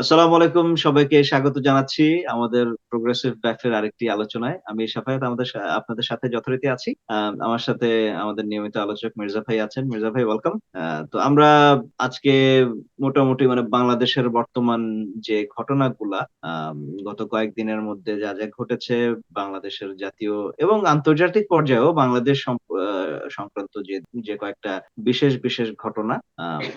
আসসালামু আলাইকুম, সবাইকে স্বাগত জানাচ্ছি আমাদের প্রোগ্রেসিভ লাইফের আরেকটি আলোচনায়। আমি শাফায়েত আপনাদের সাথে যথারীতি আছি। আমার সাথে আমাদের নিয়মিত আলোচক মির্জা ভাই আছেন। মির্জা ভাই ওয়েলকাম। তো আমরা আজকে মোটামুটি মানে বাংলাদেশের বর্তমান যে ঘটনাগুলা আম গত কয়েকদিনের মধ্যে যা ঘটেছে বাংলাদেশের জাতীয় এবং আন্তর্জাতিক পর্যায়েও বাংলাদেশ সংক্রান্ত যে কয়েকটা বিশেষ ঘটনা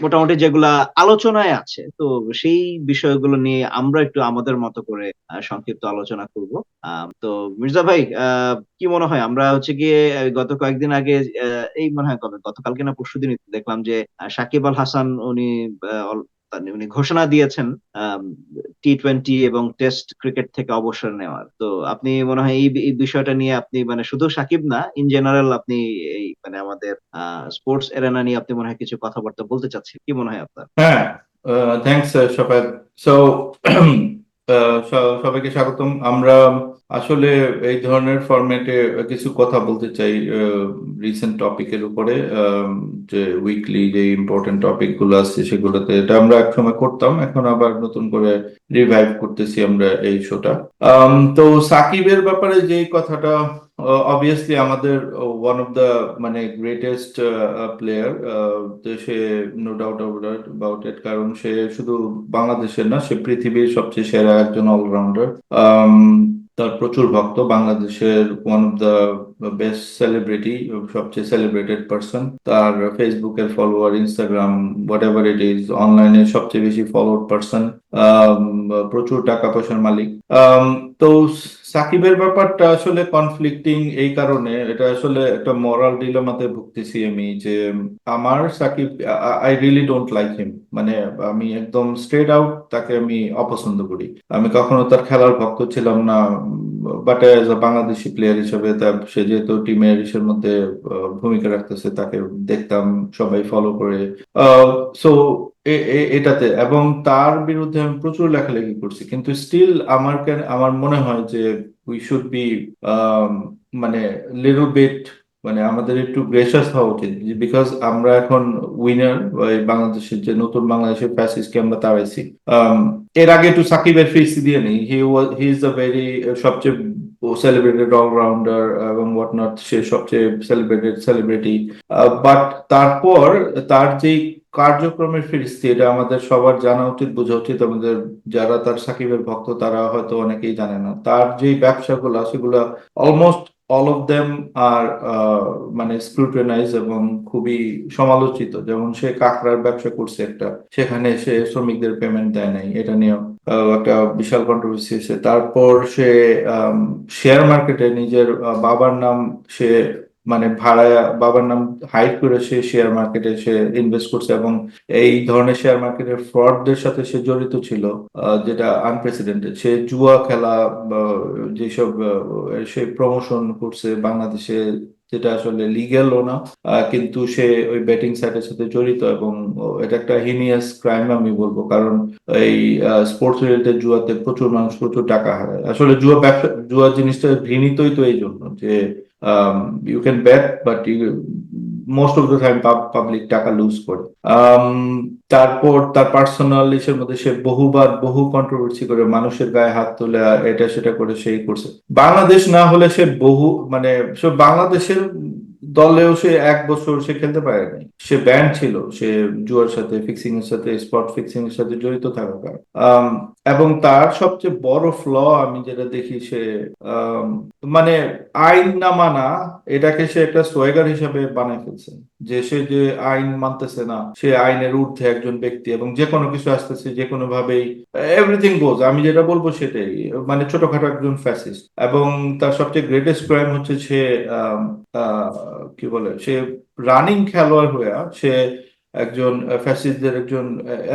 মোটামুটি যেগুলা আলোচনায় আছে, তো সেই বিষয়গুলো নিয়ে আমরা একটু আমাদের মতো করে সংক্ষিপ্ত আলোচনা করব। তো মির্জা ভাই, কি মনে হয় আমরা হচ্ছে গিয়ে গত কয়েকদিন আগে, এই মনে হয় কবে, গতকালকে না পরশুদিন দেখলাম যে সাকিব আল হাসান উনি উনি ঘোষণা দিয়েছেন টি-20 এবং টেস্ট ক্রিকেট থেকে অবসর নেওয়ার। তো আপনি মনে হয় এই বিষয়টা নিয়ে আপনি মানে শুধু সাকিব না, ইন জেনারেল আপনি এই মানে আমাদের স্পোর্টস এরেনা নিয়ে আপনি মনে হয় কিছু কথাবার্তা বলতে চাচ্ছেন, কি মনে হয় আপনার? হ্যাঁ, থ্যাংকস শফাত। সো সবাইকে স্বাগতম। আমরা আসলে এই ধরনের ফরম্যাটে কিছু কথা বলতে চাই রিসেন্ট টপিকের উপরে। যে উইকলি যে ইম্পর্টেন্ট টপিক গুলো আছে সেগুলোতে, এটা আমরা একসময় করতাম, এখন আবার নতুন করে রিভাইভ করতেছি আমরা এই শোটা। তো সাকিবের ব্যাপারে যে কথাটা, অবভিয়াসলি আমাদের ওয়ান অফ দ্য মানে গ্রেটেস্ট প্লেয়ার দেশে, নো ডাউট অ্যাবাউট ইট। কারণ সে শুধু বাংলাদেশের না, সে পৃথিবীর সবচেয়ে সেরা একজন অলরাউন্ডার। তার প্রচুর ভক্ত, বাংলাদেশের one of the best celebrity, সবচেয়ে সেলিব্রেটেড পারসন। তার ফেসবুকের follower, Instagram, what ever it is, অনলাইনে সবচেয়ে বেশি ফলোড পারসন। প্রচুর টাকা পয়সার মালিক। তো সাকিবের ব্যাপারটা আসলে কনফ্লিক্টিং এই কারণে, এটা আসলে একটা মরাল ডিলেমাতে ভুগতেছি আমি, যে আমার Shakib, I really don't like him. মানে আমি একদম স্ট্রেট আউট তাকে আমি অপছন্দ করি। আমি কখনো তার খেলার ভক্ত ছিলাম না, but as a Bangladeshi player হিসেবে তার, সে যেহেতু টিমের ইসের মধ্যে ভূমিকা রাখতেছে, তাকে দেখতাম, সবাই ফলো করে। সো এটাতে, এবং তার বিরুদ্ধে আমি প্রচুর লেখালেখি করছি, কিন্তু স্টিল আমার মনে হয় যে উই শুড বি মানে লিটল বিট, মানে আমাদের একটু গ্রেসিয়াস হওয়া উচিত। বিকজ আমরা এখন উইনার, বাংলাদেশের যে নতুন বাংলাদেশের ফ্যাসিস্টকে আমরা তাড়াইছি। আম, এর আগে একটু সাকিবের ফেস দিয়ে নেই। হি ইজ আ ভেরি সবচেয়ে সেলিব্রেটেড অলরাউন্ডার এবং হোয়াটনট, সে সবচেয়ে সেলিব্রেটেড সেলিব্রিটি। বাট তারপর তার যেই কার্যক্রমের ফিরিস্তি, এটা আমাদের সবার জানা উচিত, বোঝা উচিত। আমাদের যারা তার সাকিবের ভক্ত তারা হয়তো অনেকেই জানে না, তার যে ব্যবসাগুলো সেগুলো almost all of them are মানে স্ক্রুটিনাইজ এবং খুবই সমালোচিত। যেমন সে কাঁকড়ার ব্যবসা করছে একটা, সেখানে সে শ্রমিকদের পেমেন্ট দেয় নাই, এটা নিয়ে একটা বিশাল কন্ট্রোভার্সি হয়েছে। তারপর সে শেয়ার মার্কেটে নিজের বাবার নাম, সে মানে ভাড়ায় বাবার নাম হাইড করে সে শেয়ার মার্কেটে সে ইনভেস্ট করছে, এবং এই ধরনের শেয়ার মার্কেটের ফ্রডদের সাথে সে জড়িত ছিল, যেটা আনপ্রেসিডেন্টেড। সে জুয়া খেলা বা যেসব সে প্রমোশন করছে বাংলাদেশে, যেটা আসলে লিগ্যালও না, কিন্তু সে ওই বেটিং সাইটের সাথে জড়িত, এবং এটা একটা হিনিয়াস ক্রাইম আমি বলবো। কারণ এই স্পোর্টস রিলেটেড জুয়াতে প্রচুর মানুষ প্রচুর টাকা হারায়। আসলে জুয়া ব্যবসা, জুয়া জিনিসটা ঘৃণিতই তো এই জন্য যে you can bat, but you most of the time public টাকা লুজ করে। তারপর তার পার্সোনাল ইসের মধ্যে সে বহুবার বহু কন্ট্রোভার্সি করে, মানুষের গায়ে হাত তুলে এটা সেটা করে সেই করছে। বাংলাদেশ না হলে সে বহু মানে, সে বাংলাদেশের দলেও সে এক বছর সে খেলতে পারে নাই, সে ব্যান ছিল, সে জুয়ার সাথে, ফিক্সিং এর সাথে, স্পট ফিক্সিং এর সাথে জড়িত থাকার কারণে। এবং তার সবচেয়ে বড় ফ্ল আমি যেটা দেখি, সে আম, মানে আইন না মানা, এটাকে সে একটা সোয়েগার হিসাবে বানায় ফেলছে। যে সে যে আইন মানতেছে না, সে আইনের ঊর্ধ্বে একজন ব্যক্তি, এবং যে কোনো কিছু আসতেছে যে কোনো ভাবেই এভরিথিং গোজ, আমি যেটা বলবো সেটাই। মানে ছোটখাটো একজন ফ্যাসিস্ট। এবং তার সবচেয়ে গ্রেটেস্ট ক্রাইম হচ্ছে সে আম, আহ, কি বলে, সে রানিং খেলোয়াড় হয়ে সে একজন ফ্যাসিস্টদের একজন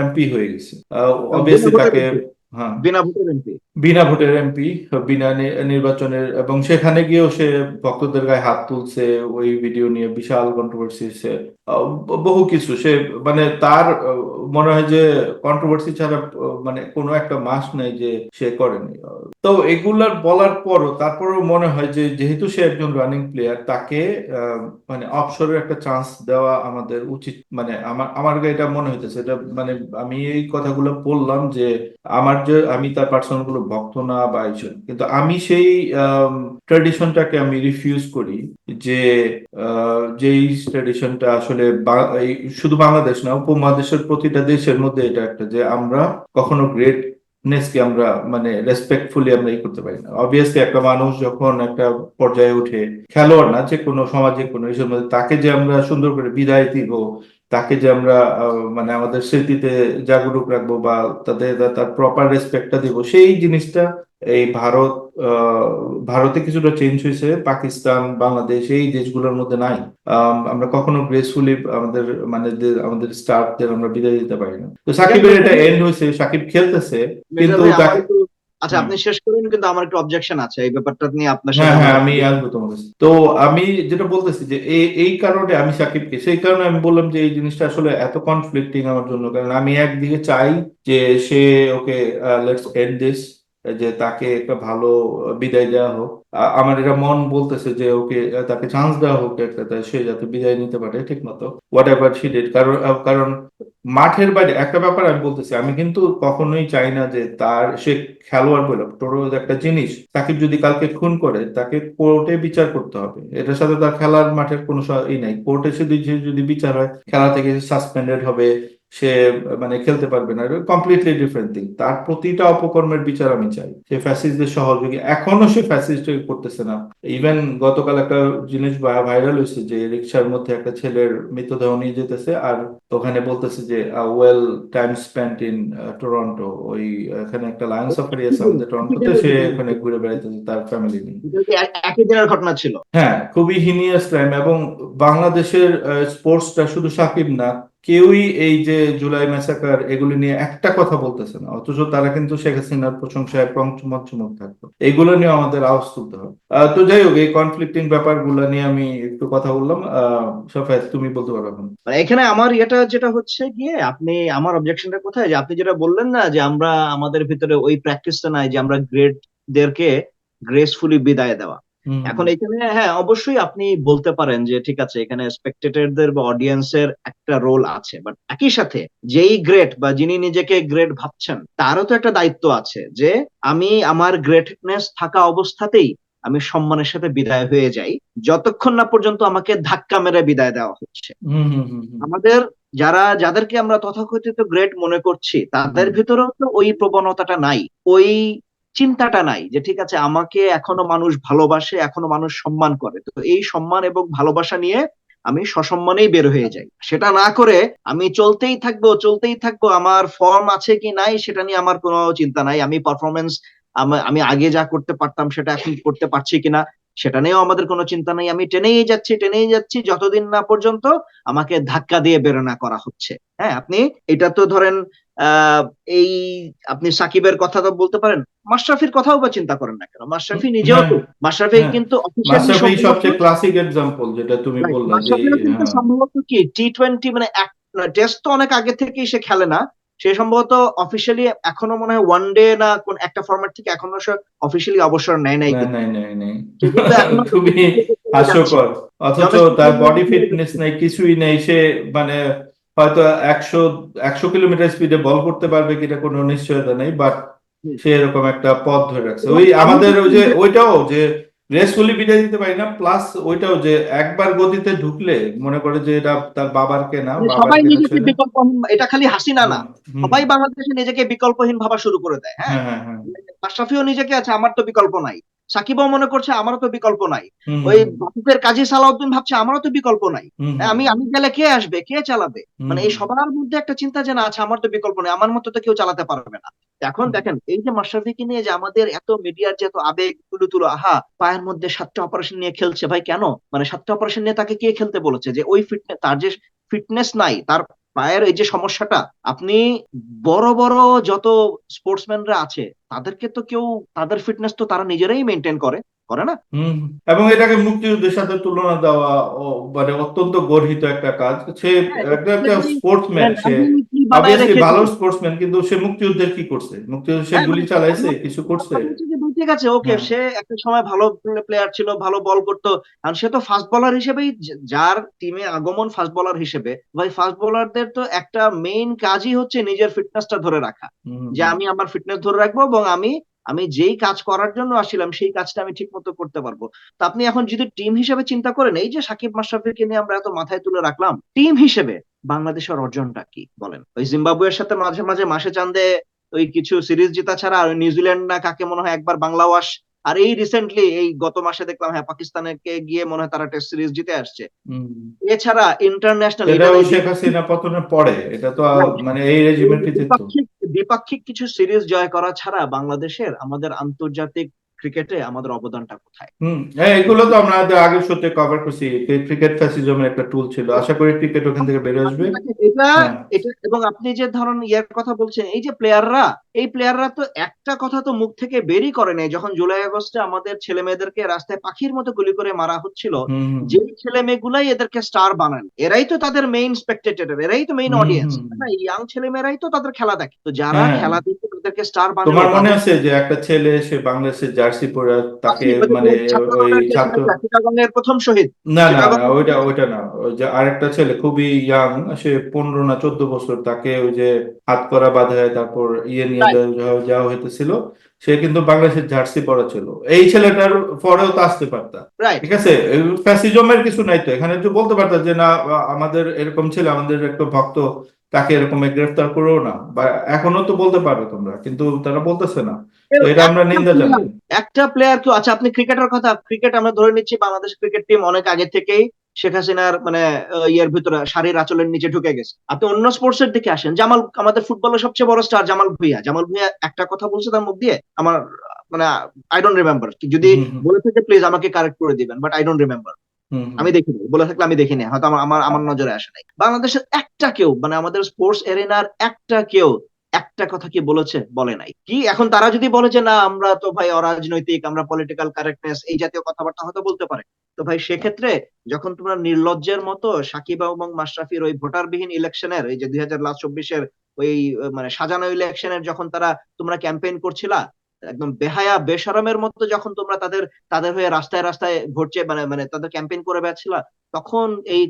এমপি হয়ে গেছে। বিনা অবভিয়াসলি ভোটের তাকে, এমপি। হ্যাঁ, বিনা ভোটের এমপি। বিনা ভোটের এমপি, বিনা নির্বাচনের, এবং সেখানে গিয়েও সে ভক্তদের গায়ে হাত তুলছে, ওই ভিডিও নিয়ে বিশাল কন্ট্রোভার্সি হচ্ছে, বহু কিছু সে, মানে তার মনে হয় যে কন্ট্রোভার্সি ছাড়া মানে কোনো একটা মাস নেই যে সে করেনি। তো এগুলার বলার পরও তারপরেও মনে হয় যে যেহেতু সে একজন রানিং প্লেয়ার, তাকে মানে অবসরের একটা চান্স দেওয়া আমাদের উচিত। মানে আমার এটা মনে হইতেছে, এটা মানে আমি এই কথাগুলো বললাম যে আমি তার পার্সোনাল কোনো ভক্ত না বা এইসব, কিন্তু আমি সেই ট্র্যাডিশনটাকে আমি রিফিউজ করি, যে যেই ট্র্যাডিশনটা আসলে শুধু বাংলাদেশ না, উপমহাদেশের প্রতিটা দেশের মধ্যে এটা একটা, যে আমরা কখনো গ্রেটনেসকে আমরা মানে রেসপেক্টফুলি আমরা করতে পারি না। অবভিয়াসলি একটা মানুষ যখন একটা পর্যায়ে উঠে, খেলোয়াড় না, যে কোনো সমাজে কোনো এইসব মধ্যে, তাকে যে আমরা সুন্দর করে বিদায় দিব, তাকে যে আমরা মানে আমাদের স্মৃতিতে জাগরুক রাখবো, বা তার প্রপার রেসপেক্টটা দিব, সেই জিনিসটা এই আহ, ভারতে কিছুটা চেঞ্জ হয়েছে, পাকিস্তান, বাংলাদেশ এই দেশগুলোর মধ্যে নাই। আমরা কখনো গ্রেসফুলি আমাদের মানে আমাদের স্টারদের আমরা বিদায় দিতে পারি না। তো দেখেন সাকিবের এটা মির্জা এন্ড হয়েছে, সাকিব খেলতেছে, মির্জা কিন্তু ভাই, আমার তাকে। একটু, আচ্ছা আপনি শেষ করুন, কিন্তু আমার একটু অবজেকশন আছে এই ব্যাপারটা নিয়ে, আপনার হ্যাঁ সাথে আমার হ্যাঁ, একটু। আমি আসবো তোমার কাছে। তো আমি যেটা বলতেছি যে এই কারণে আমি সাকিবকে, সেই কারণে আমি বললাম যে এই জিনিসটা আসলে এত কনফ্লিক্টিং আমার জন্য, কারণ আমি একদিকে চাই যে সে, ওকে, লেটস এন্ড দিস, যে তাকে একটা ভালো বিদায় দেওয়া হোক। আমার এটা মন বলতেছে যে ওকে, তাকে চান্স দেওয়া হোক একটা, সে যাতে বিদায় নিতে পারে ঠিক মতো, হোয়াট এভার শি ডিড। কারণ মাঠের বাইরে একটা ব্যাপার আমি বলতেছি, আমি কিন্তু কখনোই চাই না যে সে খেলোয়াড় বলে টোটো একটা জিনিস, সাকিব যদি কালকে খুন করে, তাকে কোর্টে বিচার করতে হবে, এটার সাথে তার খেলার মাঠের কোনো ই নাই। কোর্টে যদি বিচার হয়, খেলা থেকে সাসপেন্ডেড হবে, সে মানে খেলতে পারবে না, কমপ্লিটলি ডিফারেন্ট থিং। তার প্রতিটা অপকর্মের বিচার আমি চাই। সে ফ্যাসিস্টদের সহযোগী, এখনো সে ফ্যাসিস্ট করতেছে না। ইভেন গতকাল একটা জিনিস ভাইরাল হয়েছে, যে রিক্সার মধ্যে একটা ছেলের মৃতদেহ নিয়ে যেতেছে, আর ওখানে বলতেছে যে well time spent in Toronto, ওই এখানে একটা লায়ন সাফারি আছে আমাদের একই টরন্টোতে, দিনের সে ঘটনা ওখানে ছিল। ঘুরে বেড়াইতেছে তার ফ্যামিলি নিয়ে। এটা কি একই দিনের ঘটনা ছিল? হ্যাঁ, খুবই হিনিয়াস ক্রাইম। এবং বাংলাদেশের স্পোর্টসটা শুধু সাকিব না, কেউই এই যে জুলাই ম্যাসাকার এগুলি নিয়ে একটা কথা বলতেছে না, অথচ তারা কিন্তু শেখ হাসিনার প্রশংসায় পঞ্চমুখ থাকতো। এগুলো নিয়ে আমাদের আওয়াজ তুলতে হবে। তো যাই হোক, এই কনফ্লিক্টিং ব্যাপারগুলো নিয়ে আমি একটু কথা বললাম। সাফায়েত, তুমি বলতে পারো এখন। মানে এখানে আমার ইয়েটা যেটা হচ্ছে গিয়ে, আপনি আমার অবজেকশনটা কোথায়, যে আপনি যেটা বললেন না, যে আমরা আমাদের ভিতরে ওই প্র্যাকটিসটা নাই যে আমরা গ্রেটদেরকে গ্রেসফুলি বিদায় দেওয়া। হুম এখন হুম এখানে হ্যাঁ, অবশ্যই আপনি বলতে পারেন যে ঠিক আছে, এখানে স্পেকটেটরদের বা অডিয়েন্সের একটা রোল আছে, বাট একই সাথে যেই গ্রেট বা যিনি নিজেকে গ্রেট ভাবছেন, তারও তো একটা দায়িত্ব আছে যে আমি আমার গ্রেটনেস থাকা অবস্থাতেই আমি সম্মানের সাথে বিদায় হয়ে যাই, যতক্ষণ না পর্যন্ত আমাকে ধাক্কা মেরে বিদায় দেওয়া হচ্ছে। হুম হুম হুম হুম আমাদের যাদেরকে আমরা তথাকথিত গ্রেট মনে করছি, তাদের হুম ভিতরেও তো ওই প্রবণতাটা নাই, ওই চিন্তাটা নাই যে ঠিক আছে, আমাকে এখনো মানুষ ভালোবাসে, এখনো মানুষ সম্মান করে, তো এই সম্মান এবং ভালোবাসা নিয়ে আমি সসম্মানেই বের হয়ে যাই। সেটা না করে আমি চলতেই থাকবো, আমার ফর্ম আছে কি নাই সেটা নিয়ে আমার কোনো চিন্তা নাই, আমি পারফরমেন্স, আমি আগে যা করতে পারতাম সেটা এখন করতে পারছি কিনা সেটা নিয়েও আমাদের কোনো চিন্তা নেই, আমি টেনেই যাচ্ছি যতদিন না পর্যন্ত আমাকে ধাক্কা দিয়ে বের না করা হচ্ছে। হ্যাঁ, আপনি এটা তো ধরেন, আহ এই আপনি সাকিবের কথা তো বলতে পারেন, মাশরাফির কথাও বা চিন্তা করেন না কেন, হুম, মাশরাফি নিজেও হ্যাঁ তো, মাশরাফি হ্যাঁ, কিন্তু অফিসিয়ালি মাশরাফি সম্ভবত, সবচেয়ে ক্লাসিক এক্সাম্পল, যেটা তুমি রাইট, বললা যে মাশরাফিও কিন্তু হ্যাঁ। সম্ভবত কি টি-20 মানে টেস্ট তো অনেক আগে থেকেই সে খেলে না, সে সম্ভবত অফিসিয়ালি এখনো মনে হয় ওয়ান ডে না কোন একটা ফরম্যাট থেকে এখনো সে অফিসিয়ালি অবসর নেয় নাই, না, কিন্তু নাই নাই নাই। সে কিন্তু এখনো খুবই যাচ্ছে হাস্যকর। অথচ ডোমেস্টিক তার লিগে বডি খেলে ফিটনেস যাচ্ছে। নেই, কিছুই নেই। সে মানে হয়তো 100 কিলোমিটার স্পিডে বল করতে পারবে কিনা কোনো নিশ্চয়তা নেই, বাট সে এরকম একটা পথ ধরে রাখছে। এবং ওই আমি আমাদের ওই কিন্তু যে ওইটাও যে গ্রেসফুলি বিদায় দিতে পারি না, প্লাস ওইটাও যে একবার গতিতে ঢুকলে মনে করে যে এটা তার বাবার কেনা, মানে বাবার সবাই কেনা নিজেকে ছেলে। বিকল্পহীন, এটা খালি হাসিনা হুম না, হুম সবাই বাংলাদেশে নিজেকে বিকল্পহীন ভাবা শুরু করে দেয়। হ্যাঁ, হ্যাঁ হ্যাঁ হ্যাঁ মাশরাফিও নিজেকে আছে আমার তো বিকল্প নাই, সাকিবও মনে করছে আমারও তো বিকল্প নাই, হুম ওই হুম বাফুফের কাজী সালাউদ্দিন ভাবছে আমারও তো বিকল্প নাই। হুম হ্যাঁ, হুম আমি আমি গেলে কে আসবে, কে চালাবে, হুম মানে এই হুম সবার মধ্যে একটা চিন্তা যে না আছে, আমার তো বিকল্প নেই, আমার মতো তো কেউ চালাতে পারবে না। এখন হুম দেখেন, এই যে মাশরাফিকে নিয়ে যে আমাদের এত মিডিয়ার যে এত আবেগ তুলো তুলো, আহা পায়ের মধ্যে 7টা অপারেশন নিয়ে খেলছে, ভাই কেন, মানে 7টা অপারেশন নিয়ে তাকে কে খেলতে বলেছে, যে ওই ফিটনেস, তার যে ফিটনেস নাই, তার পায়ের এই যে সমস্যাটা, আপনি বড় বড় যত স্পোর্টসম্যানরা আছে তাদেরকে তো কেউ, তাদের ফিটনেস তো তারা নিজেরাই মেনটেন করে, করে না? হম। এবং এটাকে মুক্তিযুদ্ধের সাথে তুলনা দেওয়া মানে অত্যন্ত গর্হিত একটা কাজ। সে হ্যাঁ, একটা একটা definitely, স্পোর্টসম্যান, মানে সে গান্ধী কি বানায় অবভিয়াসলি রেখে ভালো দিল। স্পোর্টসম্যান, কিন্তু সে মুক্তিযুদ্ধের কি করছে? মুক্তিযুদ্ধে সে হ্যাঁ, গুলি মানে চালাইছে, আমার কিছু আমার করছে? কথা হচ্ছে যে দুই ঠিক আছে, ওকে, হ্যাঁ। সে একটা সময় ভালো প্লেয়ার ছিল, ভালো বল করতো, আর সে তো ফাস্ট বোলার হিসেবেই, যার টিমে আগমন ফাস্ট বোলার হিসেবে, ভাই ফাস্ট বোলারদের তো একটা মেইন কাজই হচ্ছে নিজের ফিটনেসটা ধরে রাখা, যে হম। আমি আমার ফিটনেস ধরে রাখবো এবং আমি আমি যেই কাজ করার জন্য আসছিলাম সেই কাজটা আমি ঠিক মতো করতে পারবো। তো আপনি এখন যদি টিম হিসেবে চিন্তা করেন, এই যে সাকিব মাশরাফিকে নিয়ে আমরা এত মাথায় তুলে রাখলাম, টিম হিসেবে বাংলাদেশের অর্জনটা কি বলেন? ওই জিম্বাবুয়ের সাথে মাঝে মাঝে মাসে চান্দে ওই কিছু সিরিজ জেতা ছাড়া, আর নিউজিল্যান্ড না কাকে মনে হয় একবার বাংলা ওয়াশ, আর এই রিসেন্টলি এই গত মাসে দেখলাম, হ্যাঁ, পাকিস্তানকে গিয়ে মনে হয় তারা টেস্ট সিরিজ জিতে আসছে। হম। এছাড়া ইন্টারন্যাশনাল, এটা ইভেন ওই এই শেখ হাসিনা পতনের পরে, এটা তো right, মানে এই এই রেজিমের কৃতিত্ব। দ্বিপাক্ষিক দ্বিপাক্ষিক কিছু সিরিজ জয় করা ছাড়া বাংলাদেশের, আমাদের আন্তর্জাতিক ক্রিকেটে আমাদের অবদানটা কোথায়? হ্যাঁ, এগুলো তো আমরা আগের সত্যি কভার করছি। ক্রিকেট ফ্যাসিজমের একটা টুল ছিল, আশা করি ক্রিকেট ওখান থেকে বের আপনি আসবে। দেখেন, এটা হ্যাঁ। এটা এবং আপনি যে ধরুন ইয়ের কথা বলছেন, এই যে প্লেয়াররা, এই প্লেয়াররা তো একটা কথা তো মুখ থেকে বেরই করে নাই, যখন জুলাই আগস্টে আমাদের ছেলে মেয়েদেরকে রাস্তায় পাখির মতো গুলি করে মারা হচ্ছিল, হুম। হুম। যে ছেলে মেয়েগুলাই এদেরকে স্টার বানান, এরাই তো তাদের মেইন স্পেক্টেটর, এরাই তো মেইন হুম। অডিয়েন্স, হুম। না? ইয়াং ছেলে মেয়েরাই তো তাদের খেলা দেখে, তো যারা হ্যাঁ, খেলা দেখে তাদেরকে স্টার বানালো তোমার মনে তাদের। আছে যে একটা ছেলে সে বাংলাদেশের জার্সি পরে তাকে আছি, ওই যে মানে ছাত্র ওই দলের কে ছিল, ছাত্র, চিটাগংয়ের প্রথম শহীদ, না না না, চিটাগংয়ের ওইটা প্রথম ওইটা না, ওই যে আরেকটা ছেলে খুবই ইয়াং, সে 15 না 14 বছর, তাকে ওই যে হাত করা বাঁধায় তারপর নিয়ে শহীদ। যাওয়া যাওয়া হইতেছিল, সে কিন্তু বাংলাদেশের জার্সি পরা ছিল। এই ছেলেটার পরেও তো আসতে পারতা। রাইট। ঠিক আছে, ফ্যাসিজমের কিছু নাই তো এখানে, একটু বলতে পারতা যে না, আমাদের এরকম ছেলে, আমাদের একটা ভক্ত, তাকে এরকম গ্রেফতার করো না, বা এখনো তো বলতে পারো তোমরা, কিন্তু তারা বলতেছে না। তো এটা আমরা একটা নিন্দা প্লেয়ার, জানাই। একটা প্লেয়ার কেউ, আচ্ছা আপনি ক্রিকেটের কথা, ক্রিকেট আমরা ধরে নিচ্ছি বাংলাদেশ ক্রিকেট টিম অনেক আগে থেকেই শেখ হাসিনার মানে ইয়ের ভিতরে, শাড়ির আঁচলের নিচে ঢুকে গেছে। আপনি অন্য স্পোর্টস এর দিকে আসেন, জামাল, আমাদের ফুটবলের সবচেয়ে বড় স্টার জামাল ভুঁইয়া, জামাল ভুঁইয়া একটা কথা বলছে তার মুখ দিয়ে, আমার মানে আই ডোন্ট রিমেম্বার, যদি হুম। হুম। বলে থাকে প্লিজ আমাকে কারেক্ট করে দিবেন, বাট আই ডোন্ট রিমেম্বার। হুম। হুম। আমি দেখিনি, বলে থাকলে আমি দেখিনি, হয়তো আমার আমার আমার নজরে আসে নাই। বাংলাদেশের একটা কেউ, মানে আমাদের স্পোর্টস এরিনার একটা কেউ একটা কথা কি বলেছে? বলে নাই। কি এখন তারা যদি বলে যে না আমরা তো ভাই অরাজনৈতিক, আমরা পলিটিক্যাল কারেক্টনেস এই জাতীয় কথাবার্তা হয়তো বলতে পারে, তো ভাই সেক্ষেত্রে যখন তোমরা নির্লজ্জের মতো সাকিব এবং মাশরাফির ওই ভোটারবিহীন ইলেকশনের, ওই যে 2024-এর ওই মানে সাজানো ইলেকশনের, যখন তোমরা ক্যাম্পেইন করছিলা, একদম বেহায়া বেশরমের মতো যখন তোমরা তাদের তাদের হয়ে রাস্তায় রাস্তায় ভোট চেয়ে মানে মানে তাদের ক্যাম্পেইন করে বেড়াচ্ছিলা, তখন এই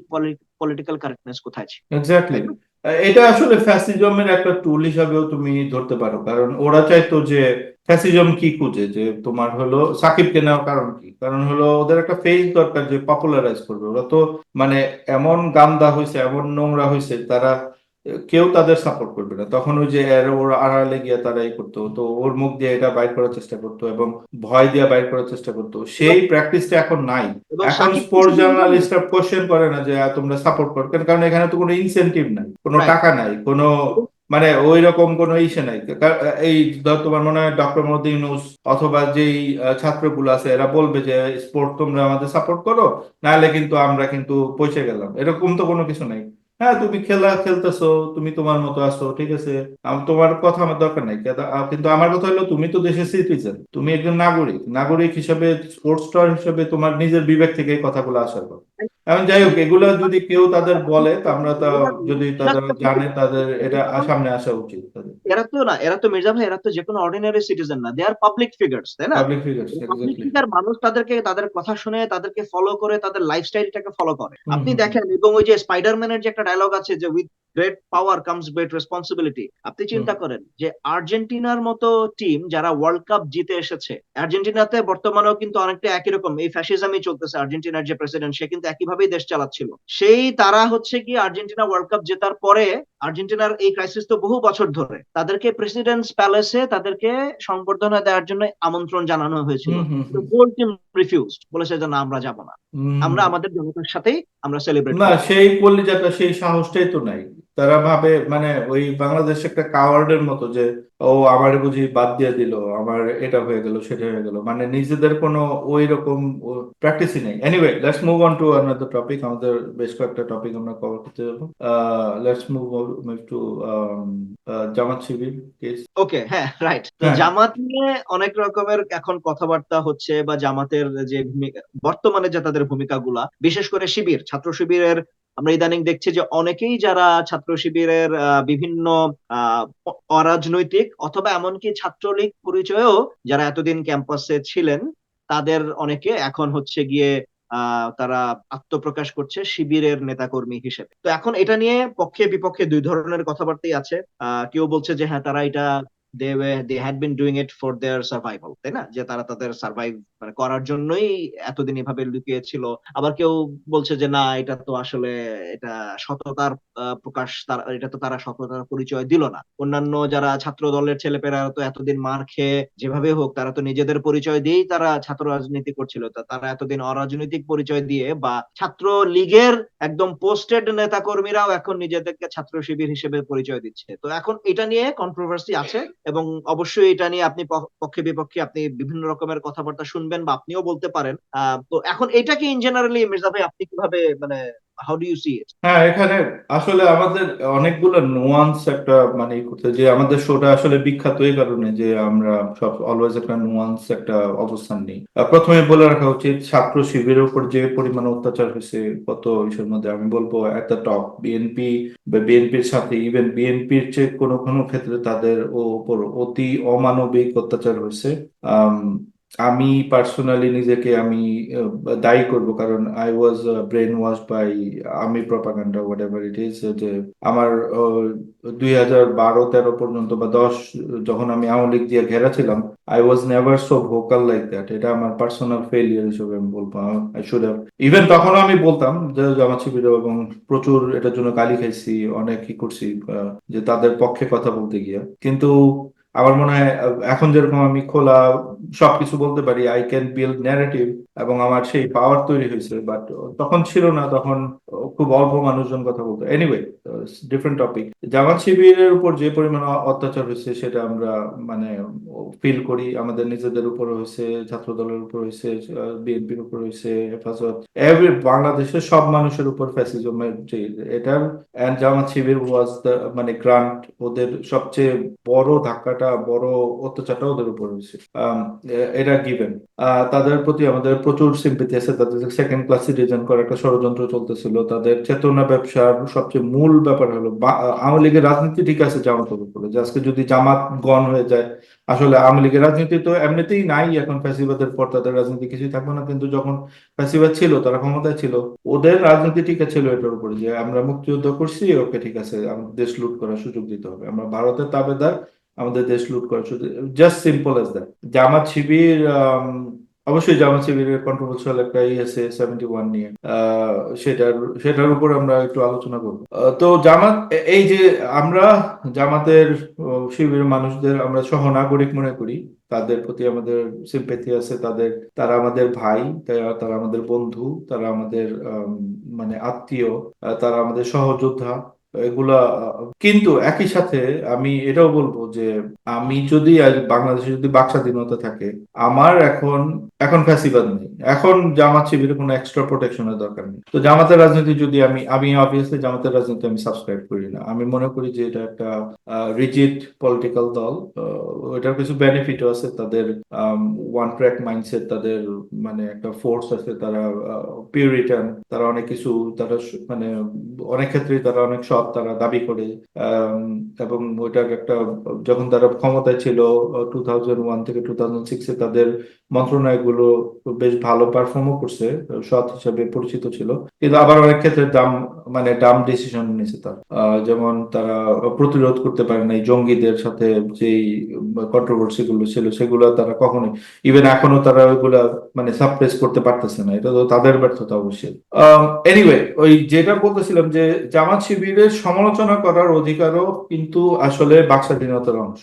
পলিটিক্যাল কারেক্টনেস কোথায় ছিল? এক্স্যাক্টলি। তাই না? এটা আসলে ফ্যাসিজমের একটা টুল হিসাবেও তুমি ধরতে পারো, কারণ ওরা চাইতো যে ফ্যাসিজম কি খুঁজে, যে তোমার হলো সাকিবকে নেওয়ার কারণ কি, কারণ হলো ওদের একটা ফেস দরকার যে পপুলারাইজ করবে। ওরা তো মানে এমন গান্দা হয়েছে, এমন নোংরা হয়েছে, তারা কেউ তাদের সাপোর্ট করবে না, তখন ওই যে ওর আড়ালে গিয়ে তারা এই করতো, তো ওর মুখ দিয়ে এটা বাইর করার চেষ্টা করতো এবং ভয় দিয়ে বাইর করার চেষ্টা করতো। এবং সেই প্র্যাকটিসটা এখন নাই। এবং এখন সাকিব কি স্পোর্টস শুধু জানো, জার্নালিস্টরা কোশ্চেন করে না যে তোমরা সাপোর্ট করো কেন, কারণ এখানে তো কোনো ইনসেনটিভ নাই, কোনো রাইট, টাকা নাই, কোনো মানে ওই রকম কোনো ইসে নাই। এই ধর তোমার মনে হয় ডক্টর মোহাম্মদ ইউনূস অথবা যেই ছাত্রগুলো আছে, এরা বলবে যে স্পোর্ট তোমরা আমাদের সাপোর্ট করো, নাহলে কিন্তু আমরা কিন্তু পয়সা গেলাম, এরকম তো কোনো কিছু নাই। হ্যাঁ, তুমি খেলা খেলতেছো, তুমি তোমার মতো আছো, ঠিক আছে, তোমার কথা আমার দরকার নাই, কিন্তু আমার কথা হলো তুমি তো দেশের সিটিজেন, তুমি একজন নাগরিক, নাগরিক হিসাবে, স্পোর্টস স্টার হিসাবে তোমার নিজের বিবেক থেকে এই কথাগুলো আসার কথা। এখন যাই হোক, এগুলো যদি কেউ তাদের বলে, তা আমরা তা, যদি তারা জানে, তাদের এটা সামনে আসা উচিত তাদের। এরা তো না, এরা তো মির্জা ভাই, এরা তো যে কোনো অর্ডিনারি সিটিজেন না, দে আর পাবলিক ফিগার্স, তাই না? Public figures, public exactly. Figure, মানুষ তাদেরকে, তাদের কথা শুনে, তাদেরকে ফলো করে, তাদের লাইফস্টাইলটাকে ফলো করে। হুম। আপনি হুম। দেখেন, এবং ওই যে স্পাইডারম্যানের যে একটা ডায়লগ আছে যে with great power comes great responsibility, আপনি হুম। চিন্তা করেন যে আর্জেন্টিনার মতো টিম যারা ওয়ার্ল্ড কাপ জিতে এসেছে, আর্জেন্টিনাতে বর্তমানেও কিন্তু অনেকটা একই রকম এই ফ্যাসিজমই চলতেছে, আর্জেন্টিনার যে প্রেসিডেন্ট সে কিন্তু একইভাবেই দেশ চালাচ্ছিল, সেই তারা হচ্ছে কি আর্জেন্টিনা ওয়ার্ল্ড কাপ জেতার পরে, আর্জেন্টিনার এই ক্রাইসিস তো বহু বছর ধরে, তাদেরকে প্রেসিডেন্টস প্যালেসে তাদেরকে সংবর্ধনা দেওয়ার জন্য আমন্ত্রণ জানানো হয়েছিল, হুম। হুম। তো হুম। গোল টিম রিফিউজড, বলেছে যে না আমরা যাব না, হুম। আমরা আমাদের জনতার সাথেই আমরা সেলিব্রেট না, করব। সেই কলিজাটা, সেই সাহসটাই তো নাই। তারা ভাবে মানে ওই বাংলাদেশ একটা কাওয়ার্ডের মতো যে ও আমার বুঝি বাদ দিয়ে দিল, আমার এটা হয়ে গেল সেটা হয়ে গেল, মানে নিজেদের কোনো ওই রকম প্র্যাকটিসই নেই। Anyway, let's move on to another topic. আমাদের বেশ কয়েকটা টপিক আমরা কভার করতে যাবো। Let's move to Jamaat Shibir case. Okay, হ্যাঁ, রাইট। তো হ্যাঁ, জামাত নিয়ে অনেক রকমের এখন কথাবার্তা হচ্ছে, বা জামাতের যে বর্তমানে যে তাদের ভূমিকাগুলা, বিশেষ করে শিবির, ছাত্র শিবিরের, আমরা ইদানিং দেখছি যে অনেকেই যারা ছাত্র শিবিরের বিভিন্ন অরাজনৈতিক অথবা এমনকি ছাত্রলীগ পরিচয়েও যারা এতদিন ক্যাম্পাসে ছিলেন, তাদের অনেকে এখন হচ্ছে গিয়ে তারা আত্মপ্রকাশ করছে শিবিরের নেতাকর্মী হিসেবে। তো এখন এটা নিয়ে পক্ষে বিপক্ষে দুই ধরনের কথাবার্তাই আছে। কেউ বলছে যে হ্যাঁ, তারা এটা they had been doing it for their survival, তাই না, যে তারা তাদের সার্ভাইভ মানে করার জন্যই এতদিন এভাবে লুকিয়ে ছিল। আবার কেউ বলছে যে না, এটা তো আসলে এটা সততার প্রকাশ, এটা তো তারা সততার পরিচয় দিল না। অন্যান্য যারা ছাত্র দলের ছেলেপেরা তো এতদিন মার খেয়ে যেভাবে হোক তারা তো নিজেদের পরিচয় দিয়েই তারা ছাত্র রাজনীতি করছিল, তা তারা এতদিন অরাজনৈতিক পরিচয় দিয়ে, বা ছাত্র লীগের একদম পোস্টেড নেতা কর্মীরাও এখন নিজেদেরকে ছাত্র শিবির হিসেবে পরিচয় দিচ্ছে। তো এখন এটা নিয়ে কন্ট্রোভার্সি আছে, এবং অবশ্যই এটা নিয়ে আপনি পক্ষে বিপক্ষে আপনি বিভিন্ন রকমের কথাবার্তা শুনবেন, বা আপনিও বলতে পারেন। তো এখন এটাকে ইন জেনারেলি মির্জা ভাই আপনি কিভাবে মানে হাউ ডু ইউ সি ইট? হ্যাঁ, এখানে আসলে আমাদের অনেকগুলো নোয়ান্স একটা মানে করতে, যে আমাদের শোটা আসলে বিখ্যাত এই কারণে যে আমরা সব অলওয়েজ একটা নোয়ান্স একটা অবস্থান নিই। প্রথমে বলে রাখা উচিত, ছাত্র শিবিরের উপর যে পরিমাণ অত্যাচার হয়েছে কত ইসের মধ্যে, আমি বলবো এট দ্য টপ বিএনপি, বা বিএনপির সাথে ইভেন বিএনপির চেয়ে কোনো কোনো ক্ষেত্রে তাদের উপর অতি অমানবিক অত্যাচার হয়েছে। আমি পার্সোনালি নিজেকে আমি দায়ী করব, কারণ I was brainwash by army propaganda whatever it is. যে আমার 2012-13 পর্যন্ত বা 10, যখন আমি আওয়ামী লীগ দিয়ে ঘেরা ছিলাম, I was never so vocal like that. এটা আমার পার্সোনাল ফেলিয়ার হিসেবে আমি বলবো। আই শুড হ্যাভ, ইভেন তখনও আমি বলতাম যে জামাত শিবির, এবং প্রচুর এটার জন্য গালি খাইছি, অনেক কি করছি, যে তাদের পক্ষে কথা বলতে গিয়া। কিন্তু আমার মনে হয় এখন যেরকম আমি খোলা সবকিছু বলতে পারি, আই ক্যান বিল্ড ন্যারেটিভ, এবং আমার সেই পাওয়ার তৈরি হয়েছে, বাট তখন ছিল না। তখন খুব অল্প মানুষজন কথা বলতো। Anyway, different topic. জামাত শিবিরের উপর যে পরিমাণ অত্যাচার হয়েছে সেটা আমরা মানে ফিল করি। আমাদের নিজেদের উপর হয়েছে, ছাত্র দলের উপর হয়েছে, বিএনপির উপর হয়েছে, হেফাজত, এভরি বাংলাদেশের সব মানুষের উপর ফ্যাসিজমের যে এটার, and Jamaat Shibir was the মানে গ্রান্ট, ওদের সবচেয়ে বড় ধাক্কাটা, বড় অত্যাচারটা ওদের উপর হয়েছে। এটা গিভেন। তাদের প্রতি আমাদের প্রচুর সিম্পেথি আছে। তাদের সেকেন্ড ক্লাস সিটিজেন করার একটা ষড়যন্ত্র চলতেছিল। তাদের চেতনা ব্যবসার সবচেয়ে মূল ব্যাপার হলো আওয়ামী লীগের রাজনীতি ঠিক আছে জামাতের উপরে, যে আজকে যদি জামাত গণ হয়ে যায়, আসলে আওয়ামী লীগের রাজনীতি তো এমনিতেই নাই এখন, ফ্যাসিবাদের পর তাদের রাজনীতি কিছুই থাকবে না। কিন্তু যখন ফ্যাসিবাদ ছিল, তারা ক্ষমতায় ছিল, ওদের রাজনীতি ঠিক ছিল এটার উপরে, যে আমরা মুক্তিযুদ্ধ করছি, ওকে ঠিক আছে, আমাদের দেশ লুট করার সুযোগ দিতে হবে, আমরা ভারতের তাবেদার, আমাদের দেশ লুট করার সুযোগ। Just simple as that. Jamaat Shibir অবশ্যই জামাত শিবিরের কন্ট্রোভার্সিয়াল একটা ই আছে 71 নিয়ে, সেটার সেটার উপর আমরা একটু আলোচনা করবো। তো জামাত এই যে আমরা জামাতের শিবিরের মানুষদের আমরা সহনাগরিক মনে করি, তাদের প্রতি আমাদের সিম্পেথি আছে। তারা আমাদের ভাই, তারা আমাদের বন্ধু, তারা আমাদের মানে আত্মীয়, তারা আমাদের সহযোদ্ধা, এগুলা। কিন্তু একই সাথে আমি এটাও বলবো যে আমি যদি আজ বাংলাদেশে যদি বাক স্বাধীনতা থাকে, আমার এখন এখন ফ্যাসিবাদ নেই, এখন জামাত শিবিরের কোনো এক্সট্রা প্রোটেকশনের দরকার নেই। তো জামাতের রাজনীতি যদি আমি আমি অবভিয়াসলি জামাতের রাজনীতি আমি সাবস্ক্রাইব করি না। আমি মনে করি যে এটা একটা রিজিড পলিটিক্যাল দল। এটার কিছু বেনিফিটও আছে, তাদের ওয়ান ট্র্যাক মাইন্ডসেট, তাদের মানে একটা ফোর্স আছে, তারা পিউরিটান, তারা অনেক কিছু, তারা মানে অনেক ক্ষেত্রেই তারা অনেক সৎ, তারা দাবি করে। এবং ওইটার একটা, যখন তারা ক্ষমতায় ছিল 2001 থেকে 2006-এ, তাদের মন্ত্রণালয়গুলো বেশ ভালো পারফর্মও করছে, সৎ হিসাবে পরিচিত ছিল। কিন্তু আবার অনেক ক্ষেত্রে মানে ডাম ডিসিশন নিয়েছে তারা। যেমন তারা প্রতিরোধ করতে পারে নাই জঙ্গিদের সাথে যেই কন্ট্রোভার্সি গুলো ছিল, সেগুলো তারা কখনোই, ইভেন এখনো তারা ওইগুলা মানে সাপ্রেস করতে পারতেছে না। এটা তো তাদের ব্যর্থতা অবশ্যই। এনিওয়ে, ওই যেটা বলতেছিলাম যে জামাত শিবিরের সমালোচনা করার অধিকারও কিন্তু আসলে বাক স্বাধীনতার অংশ।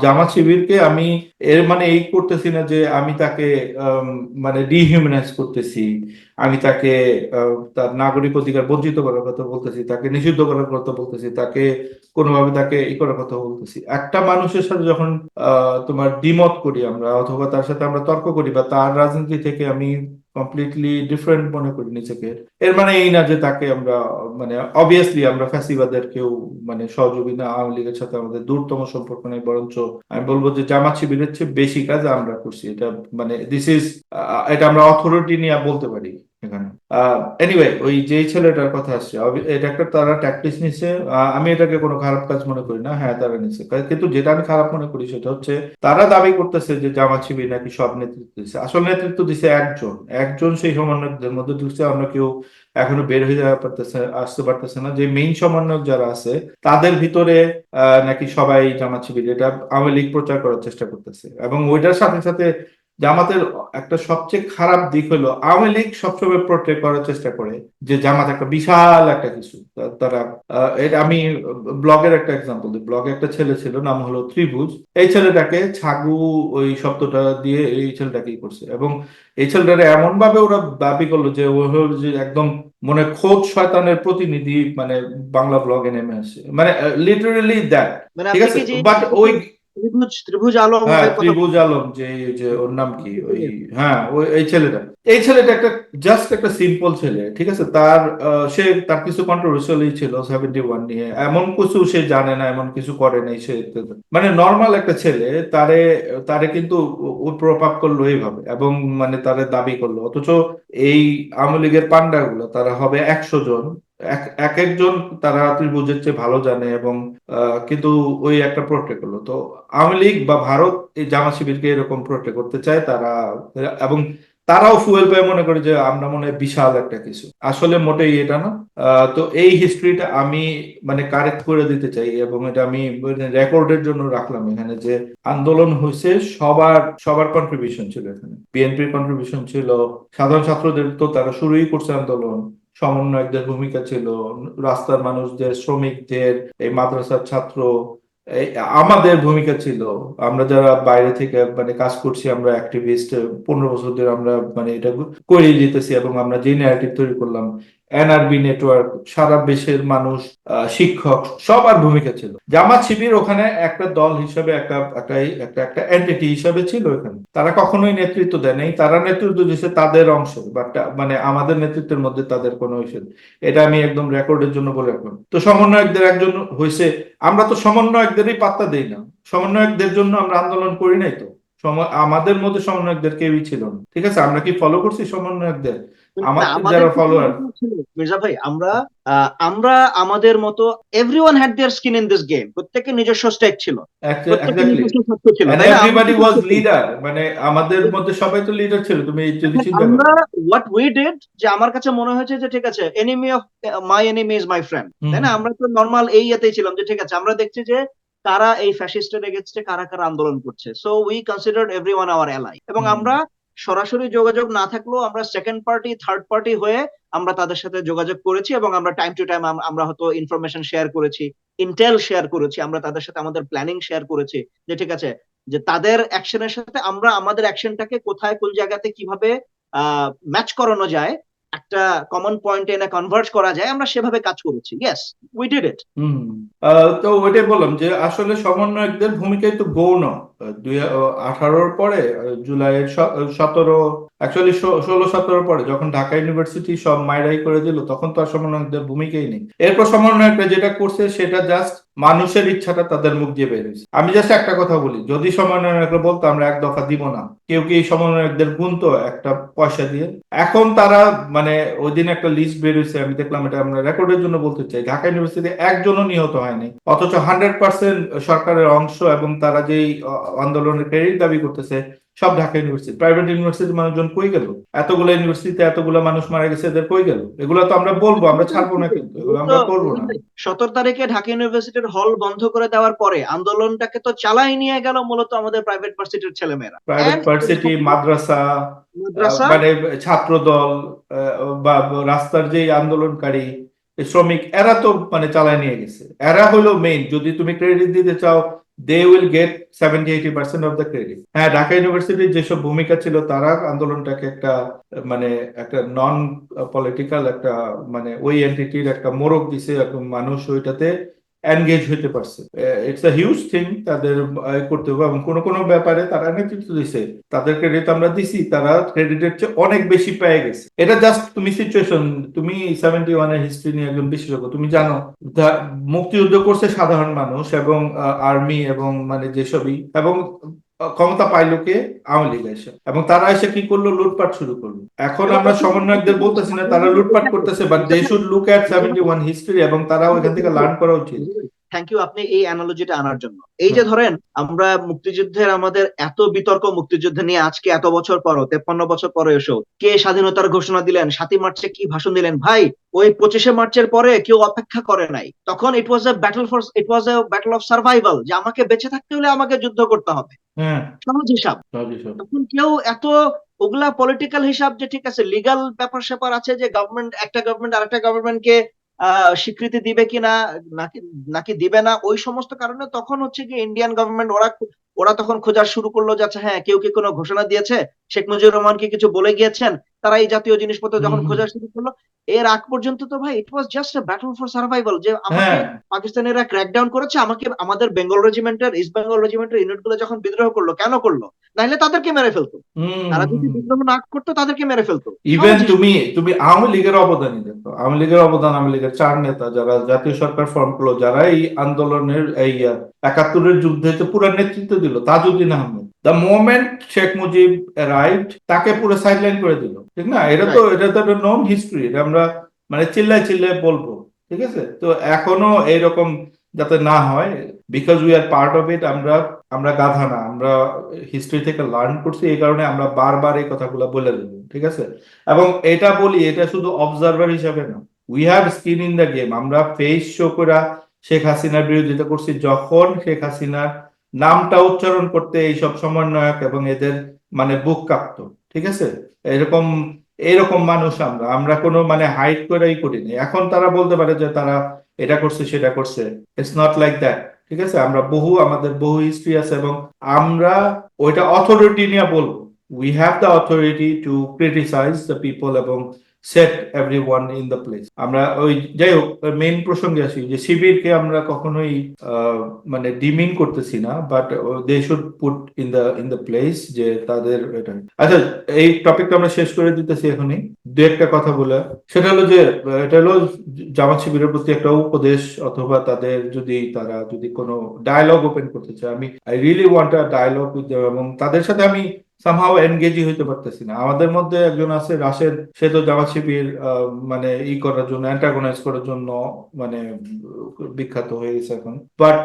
জামাত শিবিরকে আমি এর মানে এই করতেছি না যে আমি তাকে মানে ডিহিউম্যানাইজ করতেছি, আমি তাকে তার নাগরিক অধিকার বঞ্চিত করার কথা বলতেছি, তাকে নিষিদ্ধ করার কথা বলতেছি, তাকে কোনোভাবে তাকে করার কথা বলতেছি। একটা মানুষের সাথে যখন তোমার দ্বিমত করি আমরা, অথবা তার সাথে আমরা তর্ক করি, বা তার রাজনীতি থেকে আমি কমপ্লিটলি ডিফারেন্ট মনে করি নিজেকে, এর মানে এই না যে তাকে আমরা মানে অবভিয়াসলি আমরা ফ্যাসিবাদের কেউ মানে সহযোগী না, আওয়ামী লীগের সাথে আমাদের দূরতম সম্পর্ক নেই, বরঞ্চ আমি বলবো যে জামাত শিবিরের চেয়ে বেশি কাজ আমরা করছি। এটা মানে দিস ইজ, এটা আমরা অথরিটি নিয়ে বলতে পারি এখানে। এনিওয়ে, ওই যেই ছেলেটার কথা আসছে, এটা একটা তারা ট্যাকটিস নিচ্ছে। আমি এটাকে কোনো খারাপ কাজ মনে করি না, হ্যাঁ তারা নিচ্ছে, কিন্তু যেটা আমি খারাপ মনে করি সেটা হচ্ছে তারা দাবি করতেছে যে জামাত শিবির নাকি সব নেতৃত্ব দিচ্ছে। আসল নেতৃত্ব দিচ্ছে একজন, একজন সেই সমন্বয়কদের মধ্যে ঢুকছে, অন্য কেউ এখনো বের হয়ে যাওয়া পারতেছে, আসতে পারতেছে না। যে মেইন সমন্বয়ক যারা আছে তাদের ভিতরে নাকি সবাই জামাত শিবির, এটা আওয়ামী লীগ প্রচার করার চেষ্টা করতেছে। এবং ওইটার সাথে সাথে জামাতের একটা সবচেয়ে খারাপ দিক হলো আওয়ামী লীগ সবসময় প্রোটেক্ট করার চেষ্টা করে যে জামাত একটা বিশাল একটা কিছু। তারা এটা আমি ব্লগের একটা এক্সাম্পল দিই। ব্লগে একটা ছেলে ছিল, নাম হলো ত্রিভুজ। এই ছেলেটাকে ছাগু ওই শব্দটা দিয়ে এই ছেলেটাকেই করছে, এবং এই ছেলেটারে এমন ভাবে ওরা দাবি করলো যে ও হলো যে একদম মনে খোদ শয়তানের প্রতিনিধি, মানে বাংলা ব্লগে নেমে আসে, মানে লিটারেলি দ্যাট। মানে ঠিক আপনি আছে, কি যে বাট ওই ত্রিভুজ ত্রিভুজ আলম হ্যাঁ ভাইয়ের কথা ত্রিভুজ আলম, যে যে ওর নাম কি ওই, হ্যাঁ ওই এই ছেলেটা, এই ছেলেটা একটা জাস্ট একটা সিম্পল ছেলে। ঠিক আছে, তার সে তার কিছু কন্ট্রোভার্সিয়ালি ছিল 71 নিয়ে, এমন কিছু সে জানে না, এমন কিছু করে নাই সে, মানে নর্মাল একটা ছেলে। তারে তারে কিন্তু ও প্রভাব করলো এইভাবে, এবং মানে তারে দাবি করলো। অথচ এই আওয়ামী লীগের পান্ডা গুলো তারা হবে 100 জন, এক একজন তারা ত্রিভুজের চেয়ে ভালো জানে, এবং কিন্তু ওই একটা প্রোটেক্ট করলো। তো আওয়ামী লীগ বা ভারত এই জামাত শিবিরকে এরকম প্রোটেক্ট করতে চায় তারা, এবং তারাও ফুয়েল পেয়ে মনে করে যে আমরা মনে হয় বিশাল একটা কিছু। আসলে মোটেই এটা না। তো এই হিস্ট্রিটা আমি মানে কারেক্ট করে দিতে চাই, এবং এটা আমি রেকর্ডের জন্য রাখলাম এখানে, যে আন্দোলন হয়েছে, সবার সবার কন্ট্রিবিউশন ছিল এখানে। বিএনপির কন্ট্রিবিউশন ছিল, সাধারণ ছাত্রদের তো তারা শুরুই করছে আন্দোলন, সমন্বয়কদের ভূমিকা ছিল, রাস্তার মানুষদের, শ্রমিকদের, এই মাদ্রাসার ছাত্র, এই আমাদের ভূমিকা ছিল। আমরা যারা বাইরে থেকে মানে কাজ করছি, আমরা অ্যাক্টিভিস্ট, 15 বছর ধরে আমরা মানে এটা করে যেতেছি, এবং আমরা যে ন্যারেটিভ তৈরি করলাম, এনআরবি নেটওয়ার্ক, সারা দেশের মানুষ, শিক্ষক, সবার ভূমিকা ছিল। জামাত শিবির ওখানে একটা দল হিসেবে একটা একটা একটা একটা এন্টিটি হিসেবে ছিল এখানে। তারা কখনোই নেতৃত্ব দেয় নাই, তারা নেতৃত্ব দিচ্ছে তাদের অংশ, বাট মানে আমাদের নেতৃত্বের মধ্যে তাদের কোনো ইস্যু নেই। এটা আমি একদম রেকর্ডের জন্য বলে রাখলাম। তো সমন্বয়কদের একজন হয়েছে, আমরা তো সমন্বয়কদেরই পাত্তা দেই না, সমন্বয়কদের জন্য আমরা আন্দোলন করি নাই তো। আমাদের মধ্যে সমন্বয়কদের কেউই ছিল না। ঠিক আছে, আমরা কি ফলো করছি সমন্বয়কদের? না, আমাদের আমাদের যারা কিছু ফলোয়ার, লোকজন ছিল, মির্জা ভাই। আমরা আমাদের মতো everyone had their skin in this game. প্রত্যেকের নিজস্ব স্টেক ছিল, প্রত্যেকের এক্স্যাক্টলি, নিজস্ব সত্য ছিল, এন্ড তাই না? আমরা এভরিবডি কি ওয়াজ করতেছি? লিডার, মানে আমাদের মধ্যে সবাই তো লিডার ছিল, তুমি যদি চিন্তা করো। আমরা হোয়াট উই ডিড, যে আমার কাছে মনে হয়েছে যে ঠিক আছে, enemy of my enemy is my friend, hmm তাই না? আমরা তো নর্মাল এই ইয়েতেই ছিলাম যে ঠিক আছে, আমরা দেখছি যে কারা এই ফ্যাসিস্টের এগেইনস্টে কারা কারা আন্দোলন করছে, so we considered everyone our ally. এবং হুম আমরা সরাসরি যোগাযোগ না থাকলেও আমরা সেকেন্ড পার্টি থার্ড পার্টি হয়ে আমরা তাদের সাথে যোগাযোগ করেছি, এবং আমরা টাইম টু টাইম আমরা হয়তো ইনফরমেশন শেয়ার করেছি, ইন্টেল শেয়ার করেছি, আমরা তাদের সাথে আমাদের প্ল্যানিং শেয়ার করেছি, যে ঠিক আছে, যে তাদের অ্যাকশনের সাথে আমরা আমাদের অ্যাকশনটাকে কোথায় কোন জায়গাতে কিভাবে ম্যাচ করানো যায়, একটা কমন পয়েন্টে এনে কনভার্জ করা যায়, আমরা সেভাবে কাজ করেছি। Yes, we did it. Hmm তো ওইটাই বললাম যে আসলে সমন্বয়কদের ভূমিকাই তো গৌণ। 2018-র পরে, জুলাইয়ের 17, অ্যাকচুয়ালি 16-17 পরে যখন ঢাকা ইউনিভার্সিটি সব মাইরাই করে দিল, তখন তো আর সমন্বয়কদের ভূমিকাই নেই। এরপর সমন্বয়করা যেটা করছে সেটা জাস্ট মানুষের ইচ্ছাটা তাদের মুখ দিয়ে বেরিয়েছে। আমি জাস্ট একটা কথা বলি, যদি সমন্বয়করা বলতো আমরা এক দফা দিব না, কেউ কি এই সমন্বয়কদের গুনতো একটা পয়সা দিয়ে? এখন তারা মানে ওই দিন একটা লিস্ট বের হয়েছে, আমি দেখলাম, এটা আমরা রেকর্ডের জন্য বলতে চাই, ঢাকা ইউনিভার্সিটি একজনও নিহত হয়নি, অথচ 100% সরকারের অংশ, এবং তারা যেই আন্দোলনের ক্রেডিট দাবি করতেছে সব ঢাকা ইউনিভার্সিটি। প্রাইভেট ইউনিভার্সিটির মানুষজন কই গেল? এতগুলো ইউনিভার্সিটিতে এতগুলো মানুষ মারা গেছে, এদের কই গেল? এগুলো তো আমরা বলবো, আমরা ছাড়বো না, কিন্তু এগুলো আমরা করবো না। 17 তারিখে ঢাকা ইউনিভার্সিটির হল বন্ধ করে দেওয়ার পরে আন্দোলনটাকে তো চালাই নিয়ে গেল মূলত আমাদের প্রাইভেট ভার্সিটির ছেলেমেয়েরা প্রাইভেট এন্ড ভার্সিটি, মাদ্রাসা, মাদ্রাসা। মানে ছাত্র দল, বা রাস্তার যে আন্দোলনকারী শ্রমিক, এরা তো মানে চালায় নিয়ে গেছে। এরা হলো মেইন, যদি তুমি ক্রেডিট দিতে চাও they will get 70-80% of the credit. হ্যাঁ, ঢাকা ইউনিভার্সিটির যেসব ভূমিকা ছিল তারা আন্দোলনটাকে একটা মানে একটা নন পলিটিক্যাল একটা মানে ওই এন্টিটির একটা মোড়ক দিছে, এবং মানুষ ওইটাতে এনগেজ হইতে পারছে। ইটস আ হিউজ থিং তাদের করতে হবে, এবং কোনো কোনো ব্যাপারে তারা নেতৃত্ব দিছে, তাদের ক্রেডিট আমরা দিছি, তারা ক্রেডিটের চেয়ে অনেক বেশি পেয়ে গেছে। এটা জাস্ট তুমি সিচুয়েশন, তুমি 71-এর হিস্ট্রি নিয়ে একজন বিশেষজ্ঞ, তুমি জানো মুক্তিযুদ্ধ করছে সাধারণ মানুষ এবং আর্মি এবং মানে যেসবই, এবং ক্ষমতা পাইলো কে? আওয়ামী লীগ এসে, এবং তারা এসে কি করলো? লুটপাট শুরু করলো। এখন আমরা সমন্বয়কদের বলতেছি না তারা লুটপাট করতেছে, but they should look at 71 history, এবং তারা ওইখান থেকে লার্ন করা উচিত। থ্যাংক ইউ আপনি এই অ্যানালজিটা আনার জন্য। এই যে ধরেন আমরা মুক্তিযুদ্ধের আমাদের এত বিতর্ক মুক্তিযুদ্ধ নিয়ে আজকে এত বছর পরও 53 বছর পরে এসেও কে স্বাধীনতার ঘোষণা দিলেন, 7ই মার্চে কি ভাষণ দিলেন, ভাই ওই 25শে মার্চের পরে কেউ অপেক্ষা করে নাই। তখন ইট ওয়াজ এ ব্যাটল অফ সার্ভাইভাল, যে আমাকে বেঁচে থাকতে হলে আমাকে যুদ্ধ করতে হবে, হ্যাঁ, সহজ হিসাব। সহজে সব। তখন কেউ এত ওগুলা পলিটিক্যাল হিসাব, যে ঠিক আছে লিগাল ব্যাপার স্যাপার আছে, যে একটা গভর্নমেন্ট আরেকটা গভর্নমেন্টকে স্বীকৃতি দিবে কিনা, নাকি নাকি দিবে না, ওই সমস্ত কারণে তখন হচ্ছে কি ইন্ডিয়ান গভর্নমেন্ট ওরা তখন খোঁজা শুরু করলো যে আচ্ছা হ্যাঁ কেউ কি কোনো ঘোষণা দিয়েছে, শেখ মুজিবুর রহমান কি কিছু বলে গিয়েছেন, তারা এই জাতীয় জিনিসপত্র যখন খোঁজা শুরু করলো। এর আগ পর্যন্ত তো ভাই it was just a battle for survival, যে আমাকে হ্যাঁ। পাকিস্তানিরা ক্র্যাকডাউন করেছে, আমাকে আমাদের বেঙ্গল রেজিমেন্টের ইস্ট বেঙ্গল রেজিমেন্টের ইউনিট গুলো যখন বিদ্রোহ করলো, কেন করলো? নাইলে তাদেরকে মেরে ফেলতো। তারা যদি বিদ্রোহ না করতো তাদেরকে মেরে ফেলতো। ইভেন তুমি তুমি আওয়ামী লীগের অবদানই দেখো, আওয়ামী লীগের অবদান, আওয়ামী লীগের 4 নেতা যারা জাতীয় সরকার ফর্ম করলো, যারা এই আন্দোলনের এই 71-এর যুদ্ধে পুরো নেতৃত্ব দিল, Tajuddin Ahmed, the moment Sheikh Mujib arrived তাকে পুরো সাইডলাইন করে দিল, ঠিক না? এটা তো একটা নন হিস্ট্রি, এটা আমরা মানে চিল্লায় চিল্লায় বলবো, ঠিক আছে? তো এখনো এইরকম যাতে না হয়, because we are part of it, আমরা আমরা গাধা না, আমরা হিস্ট্রি থেকে লার্ন করছি, এই কারণে আমরা বারবার এই কথাগুলো বলে দেবো, ঠিক আছে? এবং এটা বলি, এটা শুধু অবজারভার হিসাবে না, we have skin in the game. আমরা ফেস শো করে শেখ হাসিনার বিরোধিতা করছি, যখন শেখ হাসিনার নামটা উচ্চারণ করতে এইসব সমন্বয়ক এবং এদের মানে বুক কাঁপতো, ঠিক আছে? এরকম এরকম মানুষ আমরা আমরা কোনো মানে হাইড করেই করিনি। এখন তারা বলতে পারে যে তারা এটা করছে সেটা করছে, ইটস নট লাইক দ্যাট, ঠিক আছে? আমাদের বহু হিস্ট্রি আছে, এবং আমরা ওইটা অথরিটি নিয়ে বলবো। We have the authority to criticise the people এবং set everyone in the place. আমরা ওই যাই হোক, মেইন প্রসঙ্গে আসি, যে শিবিরকে আমরা কখনোই মানে ডিমিন করতেছি না, but they should put in the place, যে তাদের এটা। আচ্ছা, এই টপিকটা আমরা শেষ করে দিতেছি এখনই, দু একটা কথা বলে। সেটা হলো যে এটা হলো জামাত শিবিরের প্রতি একটা উপদেশ, অথবা তারা যদি কোনো ডায়ালগ ওপেন করতে চায়, I really want a dialogue with them, এবং তাদের সাথে আমি সামহাও এনগেজই হইতে পারতেছি না। আমাদের মধ্যে একজন আছে রাশেদ, সে তো জামাত শিবির মানে করার জন্য, অ্যান্টাগনাইজ করার জন্য মানে বিখ্যাত হয়ে গেছে এখন। বাট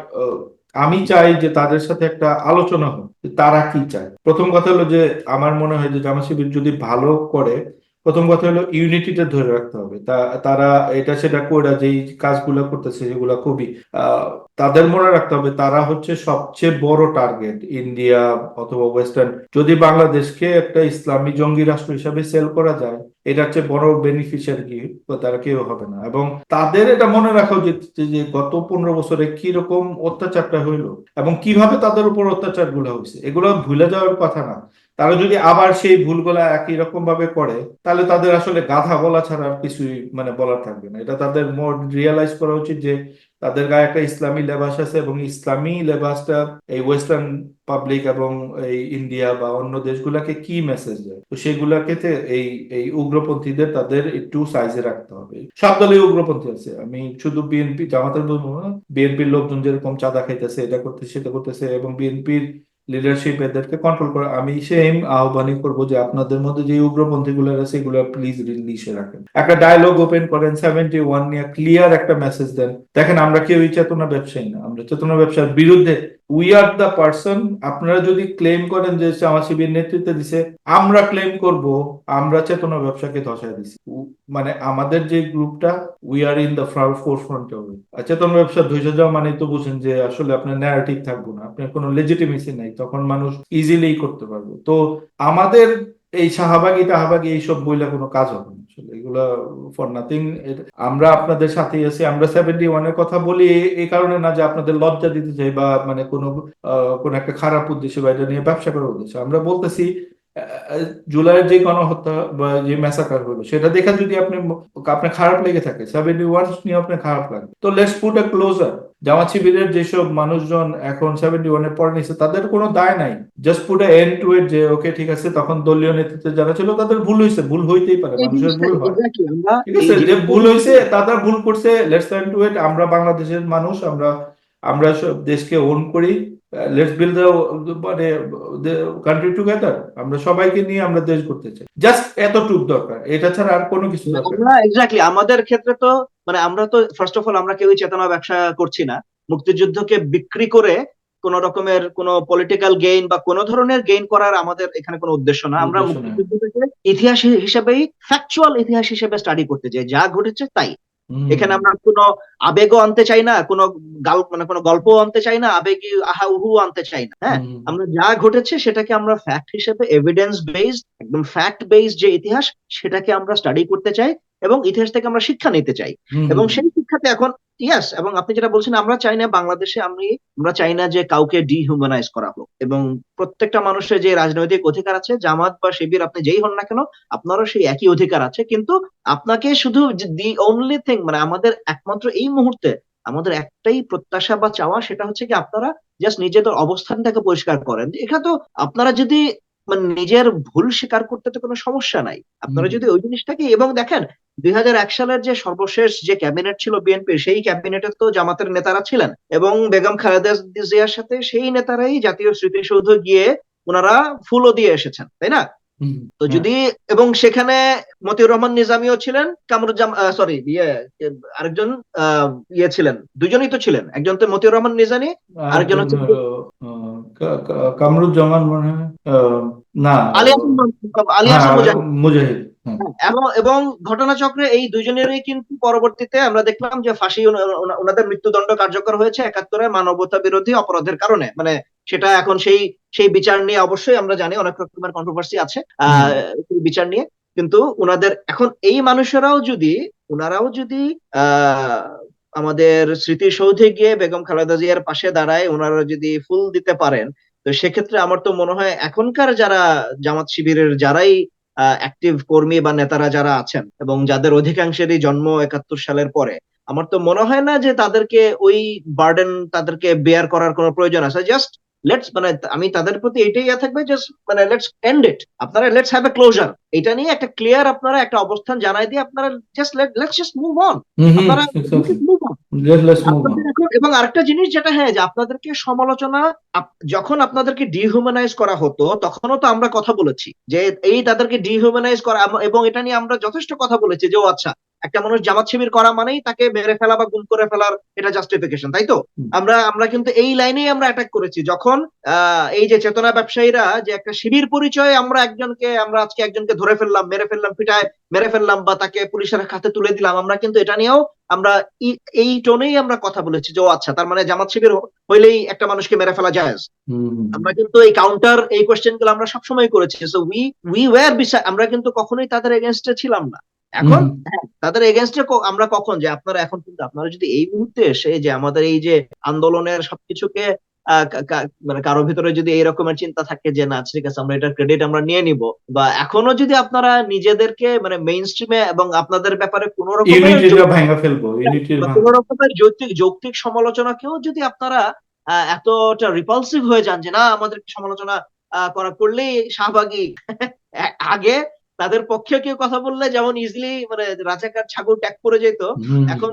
আমি চাই যে তাদের সাথে একটা আলোচনা হোক, যে তারা কি চায়। প্রথম কথা হলো যে আমার মনে হয় যে জামাত শিবির যদি ভালো করে, প্রথম কথা হলো ইউনিটিটা ধরে রাখতে হবে। তারা এটা সেটা করে যেই কাজগুলো করতেছে সেগুলো খুবই তাদের মনে রাখতে হবে তারা হচ্ছে সবচেয়ে বড় টার্গেট ইন্ডিয়া অথবা ওয়েস্টার্ন। যদি বাংলাদেশকে একটা ইসলামী জঙ্গি রাষ্ট্র হিসাবে সেল করা যায়, এটার চেয়ে বড় বেনিফিশিয়ারি কি তারা কেউ হবে না। এবং তাদের এটা মনে রাখা উচিত যে গত 15 বছরে কিরকম অত্যাচারটা হইলো এবং কিভাবে তাদের উপর অত্যাচার গুলো হয়েছে, এগুলো ভুলে যাওয়ার কথা না। তারা যদি আবার সেই ভুলগুলা একই রকম ভাবে করে, তাহলে তাদের আসলে গাধা বলা ছাড়া আর কিছুই মানে বলার থাকবে না। এটা তাদের মোর রিয়েলাইজ করা উচিত যে তাদের গায়ে একটা ইসলামী লেবাস আছে, এবং ইসলামী লেবাসটা এই ওয়েস্টার্ন পাবলিক এবং এই ইন্ডিয়া বা অন্য দেশগুলাকে কি মেসেজ দেয়, তো সেগুলাকে এই এই উগ্রপন্থীদের তাদের একটু সাইজে রাখতে হবে। সব দলে উগ্রপন্থী আছে, আমি শুধু বিএনপি জামাতের বলবো না, বিএনপির লোকজন যেরকম চাঁদা খাইতেছে, এটা করতেছে সেটা করতেছে, এবং বিএনপির লিডারশিপ এদেরকে কন্ট্রোল করে। আমি সেম আহ্বানই করবো যে আপনাদের মধ্যে যে উগ্রপন্থী গুলো আছে এগুলো প্লিজ রিলিশে রাখেন, একটা ডায়লগ ওপেন করেন, 71 নিয়ে ক্লিয়ার একটা মেসেজ দেন। দেখেন, আমরা কেউই চেতনা ব্যবসায়ী না, আমরা চেতনা ব্যবসার বিরুদ্ধে। We are the person. আপনারা যদি ক্লেম করেন যে জামাত শিবির নেতৃত্বে দিছে, আমরা ক্লেম করব আমরা চেতনা ব্যবসাকে ধসায় দিছি। মানে আমাদের যে গ্রুপটা, we are in the four front of it. চেতনা ব্যবসা ধসে যাওয়া মানে তো বুঝেন যে আসলে আপনার ন্যারেটিভ থাকবো না, আপনার কোনো লেজিটিমেসি নাই, তখন মানুষ ইজিলি করতে পারবে। তো আমাদের এই শাহবাগী টাহবাগী এইসব বইলে কোনো কাজ হবে না আসলে, এগুলো এগুলা ফর নাথিং। আমরা আপনাদের সাথেই আছি। আমরা 71-এর কথা বলি এই কারণে না যে আপনাদের লজ্জা দিতে চাই বা মানে কোনো একটা খারাপ উদ্দেশ্য বা এটা নিয়ে ব্যবসা করার উদ্দেশ্য। আমরা বলতেছি জুলাইয়ের যে গণহত্যা বা যে ম্যাসাকার হলো সেটা দেখে যদি আপনার খারাপ লেগে থাকে, 71 নিয়ে আপনার খারাপ লাগে, তো লেটস পুট আ ক্লোজার। জামাত শিবিরের যেসব মানুষজন এখন 71-এর পরে নিচ্ছে তাদের কোনো দায় নাই। Just put a end to it, যে ওকে ঠিক আছে, তখন দলীয় নেতৃত্বে যারা ছিল তাদের ভুল হয়েছে, ভুল হইতেই পারে, এই মানুষের জিনিসটা ভুল হয়, এক্স্যাক্টলি আমরা ঠিক এই আছে, যে জিনিসটা ভুল হচ্ছে হয়েছে তারা ভুল করছে, লেটস এন্ড টু ইট। আমরা বাংলাদেশের মানুষ, আমরা আমরা সব দেশকে ওন করি, লেটস বিল্ড মানে কান্ট্রি টুগেদার, আমরা সবাইকে নিয়ে আমরা দেশ করতে চাই। জাস্ট এতটুকু দরকার, এটা ছাড়া আর কোনো কিছু দরকার আমরা নেই। এক্স্যাক্টলি আমাদের ক্ষেত্রে তো আমরা তো ফার্স্ট অফ অল আমরা কেউই চেতনা ব্যবসা করছি না। মুক্তিযুদ্ধকে বিক্রি করে কোন রকমের কোন পলিটিক্যাল গেইন বা কোন ধরনের গেইন করার আমাদের এখানে কোনো উদ্দেশ্য না। আমরা উদ্দেশ্য নেই। মুক্তিযুদ্ধটাকে ইতিহাস হিসেবেই, ফ্যাকচুয়াল ইতিহাস হিসেবে স্টাডি করতে চাই, যা ঘটেছে তাই। হম। এখানে আমরা কোনো আবেগও আনতে চাই না, কোনো কোনো গল্প আনতে চাই না, আবেগী আহা উহু আনতে চাই না। হ্যাঁ, হম। আমরা যা ঘটেছে সেটাকে আমরা ফ্যাক্ট হিসেবে, এভিডেন্স বেসড, একদম ফ্যাক্ট বেসড যে ইতিহাস, সেটাকে আমরা স্টাডি করতে চাই এবং ইতিহাস থেকে আমরা শিক্ষা নিতে চাই। এবং হম। সেই শিক্ষাতে এখন ইয়াস, এবং আপনি যেটা বলছেন, আমরা চাই না বাংলাদেশে, আমরা চাই না যে কাউকে ডিহিউম্যানাইজ করা হোক। এবং প্রত্যেকটা মানুষের যে রাজনৈতিক অধিকার আছে, জামাত বা শিবির আপনি যেই হন না কেন, আপনারও সেই একই অধিকার আছে। কিন্তু আপনাকে শুধু দি অনলি থিং, আমাদের একমাত্র এই মুহূর্তে আমাদের একটাই প্রত্যাশা বা চাওয়া, সেটা হচ্ছে কি আপনারা জাস্ট নিজেদের অবস্থানটাকে পরিষ্কার করেন। এটা তো আপনারা যদি নিজের ভুল স্বীকার করতে তো কোনো সমস্যা নাই, আপনারা হম। যদি ওই জিনিসটাকে, এবং দেখেন 2001 সালের যে সর্বশেষ যে ক্যাবিনেট ছিল বিএনপির, সেই ক্যাবিনেটে তো জামাতের নেতারা ছিলেন, এবং বেগম খালেদা জিয়ার সাথে সেই নেতারাই জাতীয় স্মৃতিসৌধ গিয়ে ওনারা ফুলও দিয়ে এসেছেন, তাই না? হম। তো হ্যাঁ। যদি, এবং সেখানে মতিউর রহমান নিজামীও ছিলেন, কামরুজ্জামান, সরি, আরেকজন ছিলেন, দুজনই তো ছিলেন, একজন তো মতিউর রহমান নিজামী, আরেকজন আরেকজন হচ্ছে কামরুজ্জামান মনে হয়, না, আলী হাসান, আলী হ্যাঁ, হাসান মুজাহিদ। মুজাহিদ, হ্যাঁ। হ্যাঁ, এবং ঘটনাচক্রে এই দুজনেরই কিন্তু পরবর্তীতে আমরা দেখলাম যে ফাঁসি, ওনাদের মৃত্যুদণ্ড কার্যকর হয়েছে 71-এ মানবতা বিরোধী অপরাধের কারণে। সেটা এখন সেই সেই বিচার নিয়ে অবশ্যই আমরা জানি অনেক রকমের কন্ট্রোভার্সি আছে হম। সেই বিচার নিয়ে। কিন্তু ওনাদের এখন এই মানুষেরাও যদি, ওনারাও যদি আহ আমাদের স্মৃতিসৌধে গিয়ে বেগম খালেদা জিয়ার পাশে দাঁড়ায়, ওনারা যদি ফুল দিতে পারেন, তো সেক্ষেত্রে আমার তো মনে হয় এখনকার যারা জামাত শিবিরের যারাই অ্যাক্টিভ কর্মী বা নেতারা যারা আছেন, এবং যাদের অধিকাংশেরই জন্ম 71 সালের পরে, আমার তো মনে হয় না যে তাদেরকে ওই বার্ডেন তাদেরকে বেয়ার করার কোনো প্রয়োজন আছে। জাস্ট লেটস, আমি তাদের প্রতি এটাই থাকবে, জাস্ট লেটস এন্ড ইট, আপনারা লেটস হ্যাভ এ ক্লোজার। এটা নিয়ে একটা ক্লিয়ার আপনারা একটা অবস্থান জানাই দিয়ে আপনারা just let's just move on. Hmm. আপনারা exactly. Move on. Let's move on. আপনাদের এখন, এবং আরেকটা জিনিস যেটা, হ্যাঁ, যে আপনাদেরকে সমালোচনা, যখন আপনাদেরকে ডিহিউম্যানাইজ করা হতো তখনও তো আমরা কথা বলেছি যে এই তাদেরকে ডিহিউম্যানাইজ করা, এবং এটা নিয়ে আমরা যথেষ্ট কথা বলেছি যে ও আচ্ছা, একটা মানুষ জামাত শিবির করা মানেই তাকে মেরে ফেলা বা গুম করে ফেলার এটা জাস্টিফিকেশন, তাই তো? আমরা আমরা কিন্তু এই লাইনেই আমরা অ্যাটাক করেছি, যখন এই যে চেতনা ব্যবসায়ীরা যে একটা শিবির পরিচয়ে আমরা আজকে একজনকে ধরে ফেললাম, মেরে ফেললাম, পিটায় মেরে ফেললাম, বা তাকে পুলিশের হাতে তুলে দিলাম, আমরা কিন্তু এটা নিয়েও আমরা এই টোনেই আমরা কথা বলেছি যে ও আচ্ছা, তার মানে জামাত শিবির হইলেই একটা মানুষকে মেরে ফেলা যায়। আমরা কিন্তু এই কাউন্টার, এই কোশ্চেন গুলো আমরা সবসময় করেছি। সো উই ওয়্যার, আমরা কিন্তু কখনোই তাদের এগেনস্টে ছিলাম না। এখন হ্যাঁ, তাদের এগেনস্টে আমরা কখন, যে আপনারা এখন কিন্তু আপনারা যদি এই মুহূর্তে এসে যে আমাদের এই যে আন্দোলনের সবকিছুকে কারো ভিতরে যদি এই রকমের চিন্তা থাকে যে না ঠিক আছে আমরা এটার ক্রেডিট আমরা নিয়ে নিব, বা এখনো যদি আপনারা নিজেদেরকে মেইন স্ট্রিমে এবং আপনাদের ব্যাপারে কোনো রকমের ইউনিটিটা ভাঙা ফেলবো, ইউনিটির বা ভাঙা। কোনো রকমের যৌক্তিক যৌক্তিক সমালোচনাকেও যদি আপনারা এতটা রিপালসিভ হয়ে যান যে না আমাদের সমালোচনা করলেই শাহবাগী, আগে তাদের পক্ষে কেউ কথা বললে যেমন ইজিলি রাজাকার ছাগল ট্যাগ করে যেত, হম। এখন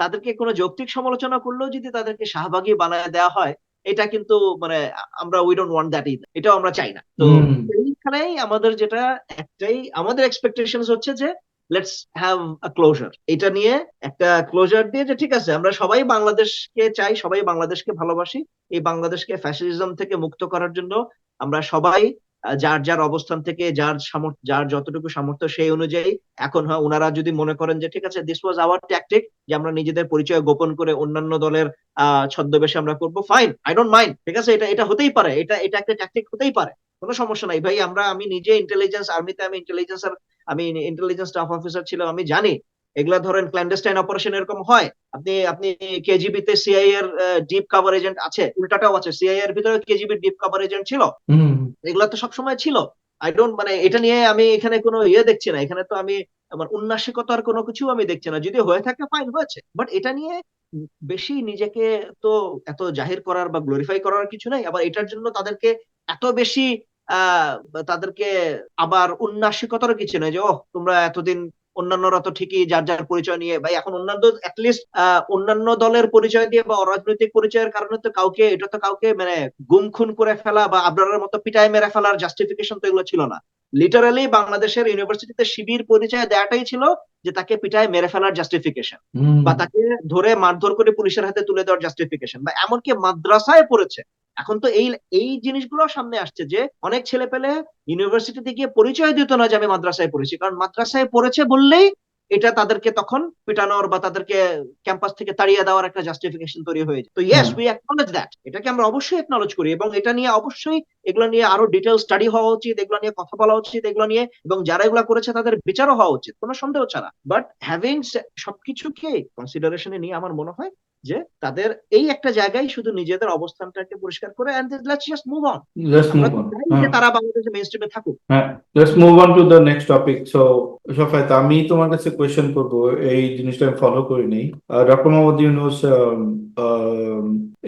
তাদেরকে কোনো যৌক্তিক সমালোচনা করলেও যদি তাদেরকে শাহবাগী বানায় দেওয়া হয়, এটা কিন্তু আমরা we don't want that either, এটাও আমরা চাই না। তো হম। এইখানেই আমাদের যেটা, একটাই আমাদের এক্সপেকটেশন হচ্ছে যে লেটস হ্যাভ আ ক্লোজার, এটা নিয়ে একটা ক্লোজার দিয়ে, যে ঠিক আছে আমরা সবাই বাংলাদেশকে চাই, সবাই বাংলাদেশকে ভালোবাসি, এই বাংলাদেশকে ফ্যাসিজম থেকে মুক্ত করার জন্য আমরা সবাই যার যার অবস্থান থেকে যার যতটুকু সামর্থ্য সেই অনুযায়ী, এখন হয় ওনারা যদি মনে করেন যে ঠিক আছে দিস ওয়াজ আওয়ার ট্যাকটিক, যে আমরা নিজেদের পরিচয় গোপন করে অন্যান্য দলের ছদ্মবেশে আমরা করবো, ফাইন, আই ডোন্ট মাইন্ড, ঠিক আছে, এটা এটা হতেই পারে, এটা এটা একটা ট্যাকটিক হতেই পারে, কোনো সমস্যা নাই ভাই। আমি নিজে ইন্টেলিজেন্স আর্মিতে, আমি ইন্টেলিজেন্সের আমি ইন্টেলিজেন্স স্টাফ অফিসার ছিলাম, আমি জানি এগুলা ধরেন ক্ল্যান্ডেস্টাইন অপারেশন এরকম হয়। আপনি আপনি কেজিবি তে সিআই এর ডিপ কভার এজেন্ট আছে, উল্টাটাও আছে, সিআই এর ভিতরে কেজিবি ডিপ কভার এজেন্ট ছিল, হুম এগুলা তো সবসময় ছিল। আই ডোন্ট মানে এটা নিয়ে আমি এখানে কোনো দেখছি না, এখানে তো আমি আমার উন্নাসিকতার কোনো কিছু আমি দেখছি না, যদি হয়ে থাকে ফাইন হয়েছে, বাট এটা নিয়ে বেশি নিজেকে তো এত জাহির করার বা গ্লোরিফাই করার কিছু নাই। আবার এটার জন্য তাদেরকে এত বেশি আহ তাদেরকে আবার উন্নাসিকতারও কিছু নাই যে ওহ তোমরা এতদিন অন্যান্যরা তো ঠিকই যার যার পরিচয় নিয়ে, ভাই এখন অন্যান্য অ্যাটলিস্ট অন্যান্য দলের পরিচয় দিয়ে বা অরাজনৈতিক পরিচয়ের কারণে তো কাউকে এটা তো কাউকে মানে গুম খুন করে ফেলা বা আবরারের মতো পিটায় মেরে ফেলার জাস্টিফিকেশন তো এগুলো ছিল না। লিটারালি বাংলাদেশের ইউনিভার্সিটিতে শিবির পরিচয় দেওয়াটাই ছিল যে তাকে পিটায় মেরে ফেলার জাস্টিফিকেশন, হুম বা তাকে ধরে মারধর করে পুলিশের হাতে তুলে দেওয়ার জাস্টিফিকেশন, বা এমনকি মাদ্রাসায় পড়েছে। এখন তো এই এই জিনিসগুলো সামনে আসছে যে অনেক ছেলে পেলে ইউনিভার্সিটিতে গিয়ে পরিচয় দিত না যে আমি মাদ্রাসায় পড়েছি, কারণ মাদ্রাসায় পড়েছে বললেই এটা তাদেরকে তখন পিটানোর বা তাদেরকে ক্যাম্পাস থেকে তাড়িয়ে দেওয়ার একটা জাস্টিফিকেশন তৈরি হয়ে যায়। তো ইয়েস হ্যাঁ উই অ্যাকনলেজ দ্যাট, এটাকে আমরা অবশ্যই অ্যাকনলেজ করি, এবং এটা নিয়ে অবশ্যই এগুলো নিয়ে আরো ডিটেল স্টাডি হওয়া উচিত, এগুলো নিয়ে কথা বলা উচিত, এগুলো নিয়ে, এবং যারা এগুলো করেছে তাদের বিচারও হওয়া উচিত কোনো সন্দেহ ছাড়া। বাট হ্যাভিং সবকিছুকে কনসিডারেশনে নিয়ে আমার মনে হয় যে তাদের এই একটা জায়গায় শুধু নিজেদের অবস্থানটাকে পরিষ্কার করে and let's just move on. Let's আমরা মুভ তো অন। চাই যে হ্যাঁ তারা বাংলাদেশে মেইন স্ট্রিমে থাকুক। হ্যাঁ, let's move on to the next topic. So Safayat, আমি তোমার কাছে কোয়েশ্চেন করব, এই জিনিসটা আমি ফলো করি নেই। ডক্টর মোহাম্মদ ইউনূস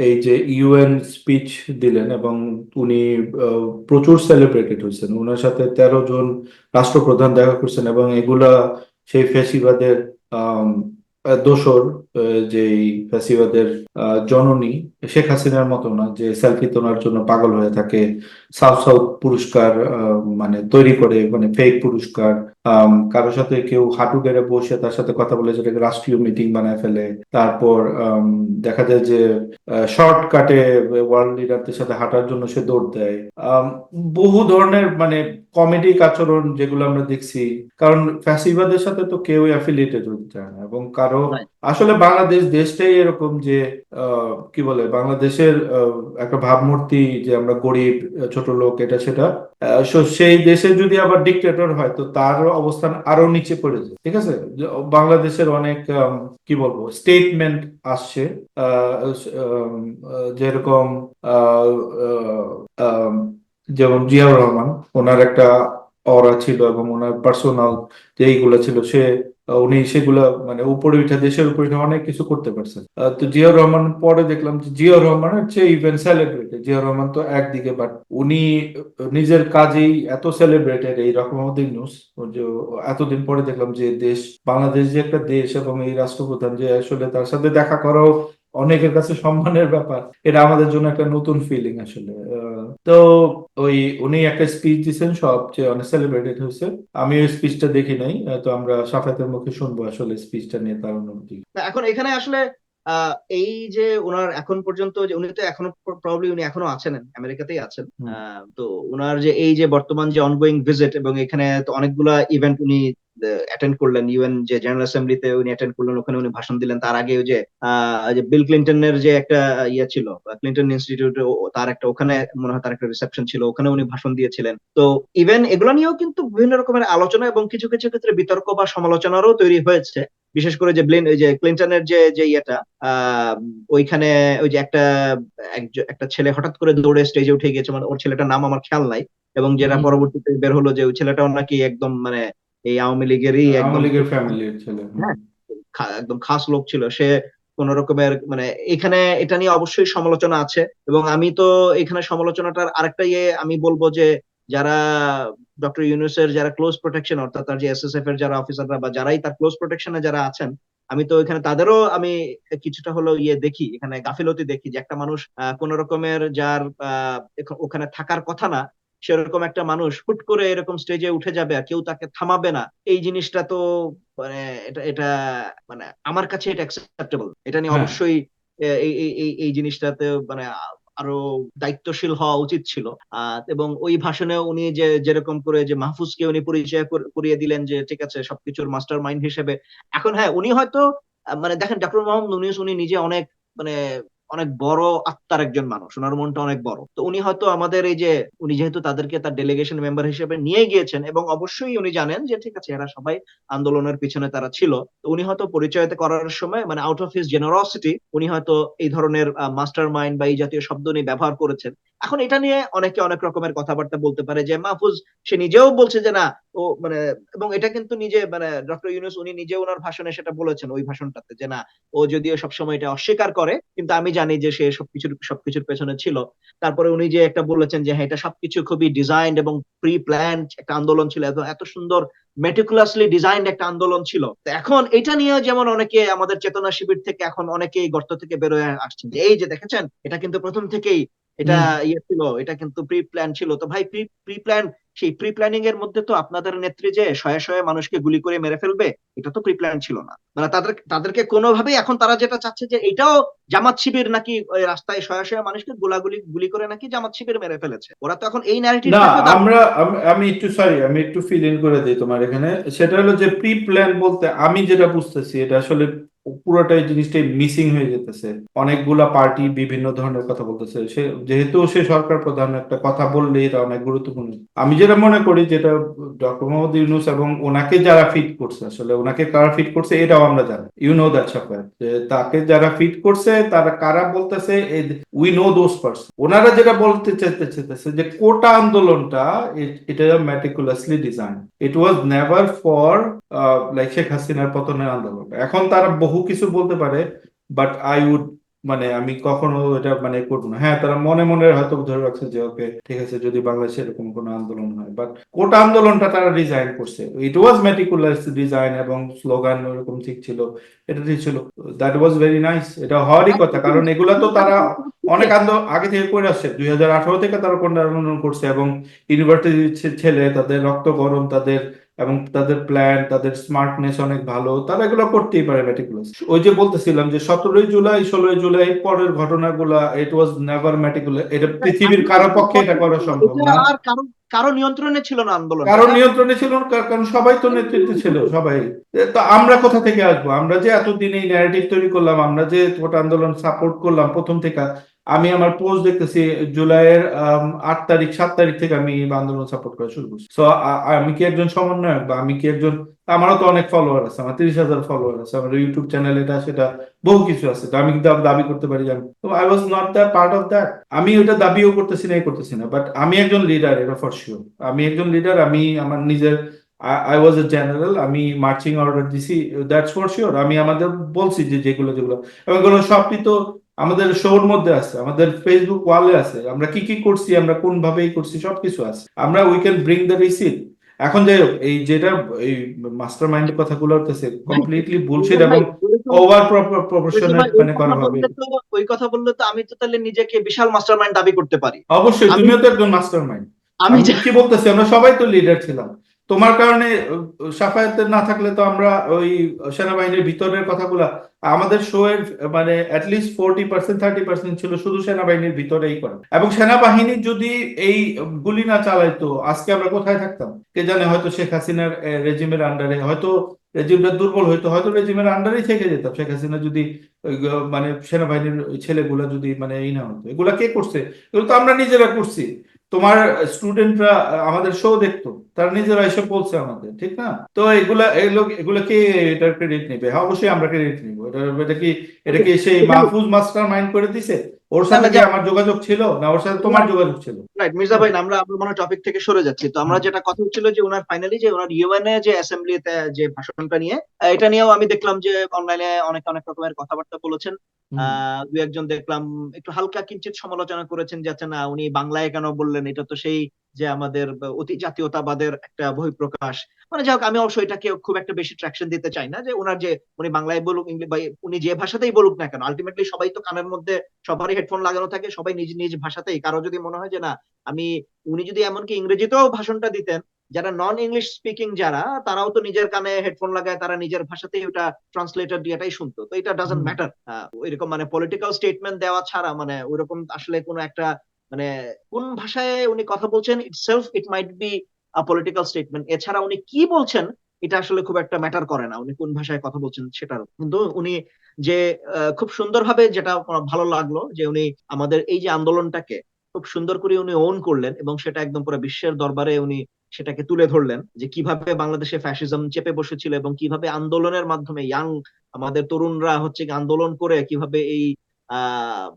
এই যে ইউএন স্পিচ দিলেন এবং উনি প্রচুর সেলিব্রেটেড হয়েছেন, ওনার সাথে 13 জন রাষ্ট্রপ্রধান দেখা করছেন এবং এগুলা সেই ফ্যাসিবাদের দোসর, যেই ফ্যাসিবাদের জননী শেখ হাসিনার মতো না যে সেলফি তোলার জন্য পাগল হয়ে থাকে, সাউথ সাউথ পুরস্কার মানে তৈরি করে, মানে ফেক পুরস্কার, কারোর সাথে কেউ হাঁটু গেড়ে বসে তার সাথে কথা বলে যেটাকে রাষ্ট্রীয় মিটিং বানায় ফেলে। তারপর দেখা যায় যে শর্টকাটে ওয়ার্ল্ড লিডারদের সাথে হাঁটার জন্য সে দৌড় দেয়। আম, বহু ধরনের মানে কমেডিক আচরণ যেগুলো আমরা দেখছি, কারণ ফ্যাসিবাদের সাথে তো কেউই অ্যাফিলিয়েটেড হতে চায় না এবং কারো, আসলে বাংলাদেশ দেশটাই এরকম যে কি বলে, বাংলাদেশের একটা ভাবমূর্তি যে আমরা গরিব, ছোট লোক, এটা সেটা। so সেই দেশে যদি আবার ডিক্টেটর হয় তো তার অবস্থান আরো নিচে পড়ে যায়। ঠিক আছে, বাংলাদেশের অনেক কি বলবো স্টেটমেন্ট আসছে, আহ, আহ, যেরকম আহ, আহ, আহ, যেমন জিয়াউর রহমান, ওনার একটা অরা ছিল এবং ওনার পার্সোনাল যে এইগুলা ছিল, উনি সেগুলা মানে উপরে উঠে, দেশের উপরে উঠে অনেক কিছু করতে পারছেন। তো জিয়াউর রহমান পরে দেখলাম যে জিয়াউর রহমানের চেয়ে ইভেন সেলিব্রেটেড, জিয়াউর রহমান তো একদিকে, বাট উনি নিজের কাজেই এত সেলিব্রেটেড, এই রকম আমাদের নিউজ যে এতদিন পরে দেখলাম যে দেশ, বাংলাদেশ যে একটা দেশ এবং এই রাষ্ট্রপ্রধান যে আসলে তার সাথে দেখা করাও অনেকের কাছে সম্মানের ব্যাপার, এটা আমাদের জন্য একটা নতুন ফিলিং আসলে। তো ওই উনি একটা স্পিচ দিচ্ছেন, সবচেয়ে অনেক সেলিব্রেটেড হয়েছে। আমি ওই স্পিচটা দেখি নাই, তো আমরা সাফাতের মুখে শুনবো আসলে স্পিচটা নিয়ে তার অনুভূতি। না, এখন এখানে আসলে এই যে ওনার এখন পর্যন্ত যে উনি তো এখনো প্রবাবলি উনি এখনো আছেন, আমেরিকাতেই আছেন। হুম তো ওনার যে এই যে বর্তমান যে অনগোয়িং ভিজিট, এবং এখানে তো অনেকগুলা ইভেন্ট উনি অ্যাটেন্ড করলেন, ইউএন যে জেনারেল অ্যাসেম্বলিতে উনি অ্যাটেন্ড করলেন, ওখানে উনি ভাষণ দিলেন। তার আগে ওই যে বিল ক্লিন্টনের যে একটা ইয়ে ছিল, ক্লিন্টন ইনস্টিটিউট, তার একটা ওখানে মনে হয় তার একটা রিসেপশন ছিল, ওখানে উনি ভাষণ দিয়েছিলেন। তো ইভেন এগুলো নিয়েও কিন্তু বিভিন্ন রকমের আলোচনা এবং কিছু কিছু ক্ষেত্রে বিতর্ক বা সমালোচনারও তৈরি হয়েছে। বিশেষ করে যে ওই যে ক্লিন্টনের যে যে ইয়েটা, আহ ওইখানে ওই যে একটা ছেলে হঠাৎ করে দৌড়ে স্টেজে উঠে গিয়েছে, মানে ওর ছেলেটার নাম আমার খেয়াল নাই, এবং যেটা হুম। পরবর্তীতে বের হলো যে ওই ছেলেটাও নাকি একদম মানে এই আওয়ামী লীগেরই আওয়ামী একদম লীগের খুব, ফ্যামিলির ছেলে। হুম হ্যাঁ, একদম খাস লোক ছিল সে। কোন রকমের মানে এখানে এটা নিয়ে অবশ্যই সমালোচনা আছে, এবং আমি তো এখানে সমালোচনাটার আরেকটা আমি বলবো যে যারা ডক্টর ইউনূসের যারা ক্লোজ প্রোটেকশন, অর্থাৎ তার যে এসএসএফ এর যারা অফিসাররা বা যারাই তার ক্লোজ প্রোটেকশনে যারা আছেন, আমি তো এখানে তাদেরও আমি কিছুটা হলো দেখি, এখানে গাফিলতি দেখি যে একটা মানুষ কোন রকমের যার ওখানে থাকার কথা না, সেরকম একটা মানুষ হুট করে এরকম স্টেজে উঠে যাবে আর কেউ তাকে থামাবে না, এই জিনিসটা তো মানে এটা এটা মানে আমার কাছে এটা অ্যাকসেপ্টেবল। এটা নিয়ে হ্যাঁ অবশ্যই এই জিনিসটাতে মানে আরো দায়িত্বশীল হওয়া উচিত ছিল। এবং ওই ভাষণে উনি যে যেরকম করে যে মাহফুজকে উনি পরিচয় করিয়ে দিলেন যে ঠিক আছে সবকিছুর মাস্টার মাইন্ড হিসেবে। এখন হ্যাঁ উনি হয়তো মানে দেখেন ডক্টর মোহাম্মদ ইউনূস উনি নিজে অনেক মানে অনেক বড় আত্মার একজন মানুষ, ওনার মনটা অনেক বড়। তো উনি হয়তো আমাদের এই যে, উনি যেহেতু তাদেরকে তার ডেলিগেশন মেম্বার হিসেবে নিয়ে গিয়েছেন এবং অবশ্যই উনি জানেন যে ঠিক আছে এরা সবাই আন্দোলনের পিছনে তারা ছিল, তো উনি হয়তো পরিচয়তে করার সময় মানে আউট অফ হিজ জেনারসিটি উনি হয়তো এই ধরনের মাস্টার মাইন্ড বা এই জাতীয় শব্দ উনি ব্যবহার করেছেন। এখন এটা নিয়ে অনেকে অনেক রকমের কথাবার্তা বলতে পারে, যে মাহফুজ সে নিজেও বলছে যে না, ও মানে, এবং এটা কিন্তু নিজে মানে ডক্টর ইউনূস উনি নিজে ওনার ভাষণে সেটা বলেছেন, ওই ভাষণটাতে, যে না, ও যদিও সবসময় এটা অস্বীকার করে কিন্তু আমি জানি যে সে সবকিছুর পেছনে ছিল। তারপরে উনি যে একটা বলেছেন যে হ্যাঁ, এটা সবকিছু খুবই ডিজাইনড এবং প্রি প্ল্যান্ড একটা আন্দোলন ছিল, এত এত সুন্দর মেটিকুলাসলি ডিজাইনড একটা আন্দোলন ছিল। তো এখন এটা নিয়ে যেমন অনেকে আমাদের চেতনা শিবির থেকে এখন অনেকেই গর্ত থেকে বেরোয় আসছেন, যে এই যে দেখেছেন এটা কিন্তু প্রথম থেকেই এটা হুম। ইয়ে ছিল, এটা কিন্তু প্রি প্ল্যান ছিল। তো ভাই, প্রি প্রি প্ল্যান, সেই প্রি প্ল্যানিং এর মধ্যে তো আপনাদের নেত্রী যে শয়ে শয়ে মানুষকে গুলি করে মেরে ফেলবে, এটা তো প্রি প্ল্যান ছিল না। মানে তাদেরকে কোনোভাবেই এখন তারা যেটা চাচ্ছে যে এটাও জামাত শিবির নাকি ওই রাস্তায় শয়ে শয়ে মানুষকে গুলি করে নাকি জামাত শিবির মেরে ফেলেছে, ওরা তো এখন এই না, ন্যারেটিভটাকে দাঁড়। আমি একটু সরি, আমি একটু ফিল ইন করে দিই তোমার এখানে। সেটা হলো যে প্রি প্ল্যান বলতে আমি যেটা বুঝতেছি এটা আসলে পুরোটাই জিনিসটাই মিসিং হয়ে যেতেছে। অনেকগুলা পার্টি বিভিন্ন ধরনের কথা বলতেছে, সে যেহেতু সে সরকার প্রধান, একটা কথা বললে এটা অনেক গুরুত্বপূর্ণ। আমি যেটা মনে করি যেটা ডক্টর মোহাম্মদ ইউনূস এবং ওনাকে যারা ফিট করছে, আসলে ওনাকে কারা ফিট করছে এটাও আমরা জানি, ইউ নো দ্যাট সাফায়াত, যে তাকে যারা ফিট করছে তারা কারা বলতেছে, উই নো দোজ পারসন। ওনারা যেটা বলতে চাইতেছে যে কোটা আন্দোলনটা এটা meticulously design, it was never for like Sheikh হাসিনার পতনের আন্দোলন। এখন তারা বহু কিছু বলতে পারে, বাট আই উড মানে আমি কখনো এটা মানে করবো না। হ্যাঁ, তারা মনে মনে হয়তো ধরে রাখছে যে ওকে ঠিক আছে যদি বাংলাদেশে এরকম কোনো আন্দোলন হয়, বাট কোটা আন্দোলনটা তারা ডিজাইন করছে, ইট ওয়াজ মেটিকুলাস ডিজাইন এবং স্লোগান ওরকম ঠিক ছিল, এটা ঠিক ছিল। দ্যাট ওয়াজ ভেরি নাইস, এটা হওয়ারই কথা, কারণ এগুলা তো তারা অনেক আন্দোলন আগে থেকে করে আসছে। 2018 থেকে তারা কোন আন্দোলন করছে, এবং ইউনিভার্সিটির ছেলে তাদের রক্ত গরম, তাদের এবং তাদের প্ল্যান, তাদের স্মার্টনেস অনেক ভালো, তারা এগুলো করতেই পারে মেটিকুলাস। ওই যে বলতেছিলাম যে 17ই জুলাই 16ই জুলাই পরের ঘটনাগুলা, ইট ওয়াজ নেভার মেটিকুলাস, এটা পৃথিবীর কারো পক্ষে এটা করা সম্ভব এটা না। আর কারো কারো নিয়ন্ত্রণে ছিল না আন্দোলনটা, কারণ এটা নিয়ন্ত্রণে ছিল না, কারণ সবাই তো নেতৃত্বে ছিল, সবাই। তো আমরা কোথা থেকে আসবো? আমরা যে এতদিন এই ন্যারেটিভ তৈরি করলাম, আমরা যে গোটা আন্দোলন সাপোর্ট করলাম প্রথম থেকে। আমি আমার পোস্ট দেখতেছি জুলাইয়ের 8 তারিখ 7 তারিখ থেকে আমি এই আন্দোলন সাপোর্ট করা শুরু করছি। তো আমি কি একজন সমন্বয়ক, বা আমি কি একজন, আমারও তো অনেক ফলোয়ার আছে, আমার 30,000 ফলোয়ার আছে, আমার ইউটিউব চ্যানেল এটা সেটা বহু কিছু আছে, তো আমি কিন্তু দাবি করতে পারি যে তো I was not the part of that. আমি ওটা দাবিও করতেছি না, করতেছি না, বাট আমি একজন লিডার, এটা ফর শিওর। আমি একজন লিডার, আমি আমার নিজের, আই ওয়াজ এ জেনারেল, আমি মার্চিং অর্ডার দিছি, দ্যাটস ফর শিওর। আমি আমাদের বলছি যে যেগুলো যেগুলো, এবং এগুলো সবই তো আমাদের শোর মধ্যে আছে, আমাদের ফেসবুক ওয়ালে আছে, আমরা কি কি করছি, আমরা কোন ভাবে করছি, সবকিছু আছে, আমরা we can bring the receipt. এখন যাই হোক, এই যেটা এই মাস্টার মাইন্ডের কথাগুলো হচ্ছে ভাই, কমপ্লিটলি বুলশিট মির্জা এবং ভাই, ওইরকম ওভার মির্জা প্রপোর্শনেট ভাই, মানে করা হবে। ওই কথা বললে তো আমি তো তাহলে নিজেকে বিশাল মাস্টারমাইন্ড দাবি করতে পারি। অবশ্যই আমি তুমিও তো একজন মাস্টার মাইন্ড। আমি আমি যা- কি বলতেছি, আমরা সবাই তো লিডার ছিলাম। তোমার কারণে সাফায়াতের না থাকলে তো আমরা ওই সেনাবাহিনীর ভিতরের কথাগুলা, আমাদের শো এর মানে অ্যাটলিস্ট 40% 30% ছিল শুধু সেনাবাহিনীর ভিতরেই করা, এবং সেনাবাহিনী যদি এই গুলি না চালাইতো আজকে আমরা কোথায় থাকতাম কে জানে। হয়তো শেখ হাসিনার রেজিমের আন্ডারে হয়তো রেজিমটা দুর্বল হইতো, হয়তো রেজিমের আন্ডারেই থেকে যেতাম শেখ হাসিনা যদি মানে সেনাবাহিনীর ওই ছেলেগুলা যদি মানে এই না হতো। এগুলা কে করছে? এগুলো তো আমরা নিজেরা করছি। তোমার স্টুডেন্টরা আমাদের শো দেখতো, তারা নিজেরা এসে বলছে আমাদের, ঠিক না? তো এগুলা এগুলো এগুলা কে এটার ক্রেডিট নেবে? হ্যাঁ, অবশ্যই আমরা ক্রেডিট নিব। এটা কি সেই মাহফুজ মাস্টার মাইন্ড করে দিছে? ওর না সাথে না, কি আমার যোগাযোগ ছিল, না ওর সাথে তোমার যোগাযোগ ছিল? রাইট মির্জা ভাই, আমরা আমরা মনে টপিক থেকে সরে যাচ্ছি। তো আমরা যেটা কথা হচ্ছিল যে ওনার ফাইনালি যে ওনার ইউএনএ যে অ্যাসেম্বলিতে যে ভাষণটা নিয়ে, এটা নিয়েও আমি দেখলাম যে অনলাইনে অনেক অনেক রকমের কথাবার্তা বলেছেন। হুম। দু একজন দেখলাম একটু হালকা কিঞ্চিত সমালোচনা করেছেন, যাচ্ছে না উনি বাংলায় কেন বললেন, এটা তো সেই যে আমাদের অতি জাতীয়তাবাদের একটা বহিঃপ্রকাশ। মানে যাই হোক, আমি অবশ্যই এটাকে খুব একটা বেশি ট্রাকশন দিতে চাই না, যে ওনার যে উনি বাংলায় বলুক ইংলিশ বা উনি যে ভাষাতেই বলুক না কেন, আলটিমেটলি সবাই তো কানের মধ্যে সবারই হেডফোন লাগানো থাকে, সবাই নিজ নিজ ভাষাতেই, কারো যদি মনে হয় যে না আমি, উনি যদি এমনকি ইংরেজিতেও ভাষণটা দিতেন, যারা নন ইংলিশ স্পিকিং যারা, তারাও তো নিজের কানে হেডফোন লাগায়, তারা নিজের ভাষাতেই ওটা ট্রান্সলেটর দিয়েটাই শুনতো। তো এটা ডাজন্ট হুম। ম্যাটার। এরকম মানে পলিটিক্যাল স্টেটমেন্ট দেওয়া ছাড়া মানে ওইরকম আসলে কোনো একটা মানে কোন ভাষায় উনি কথা বলছেন itself it might be political statement, এছাড়া উনি কি বলছেন এটা আসলে খুব একটা ম্যাটার করে না উনি কোন ভাষায় কথা বলছেন সেটার, কিন্তু উনি যে খুব সুন্দরভাবে, যেটা আমার ভালো লাগলো যে উনি আমাদের এই যে আন্দোলনটাকে খুব সুন্দর করে উনি ওন করলেন এবং সেটা একদম পুরো বিশ্বের দরবারে উনি সেটাকে তুলে ধরলেন যে কিভাবে বাংলাদেশে ফ্যাসিজম চেপে বসেছিল এবং কিভাবে আন্দোলনের মাধ্যমে আমাদের তরুণরা হচ্ছে কি আন্দোলন করে কিভাবে এই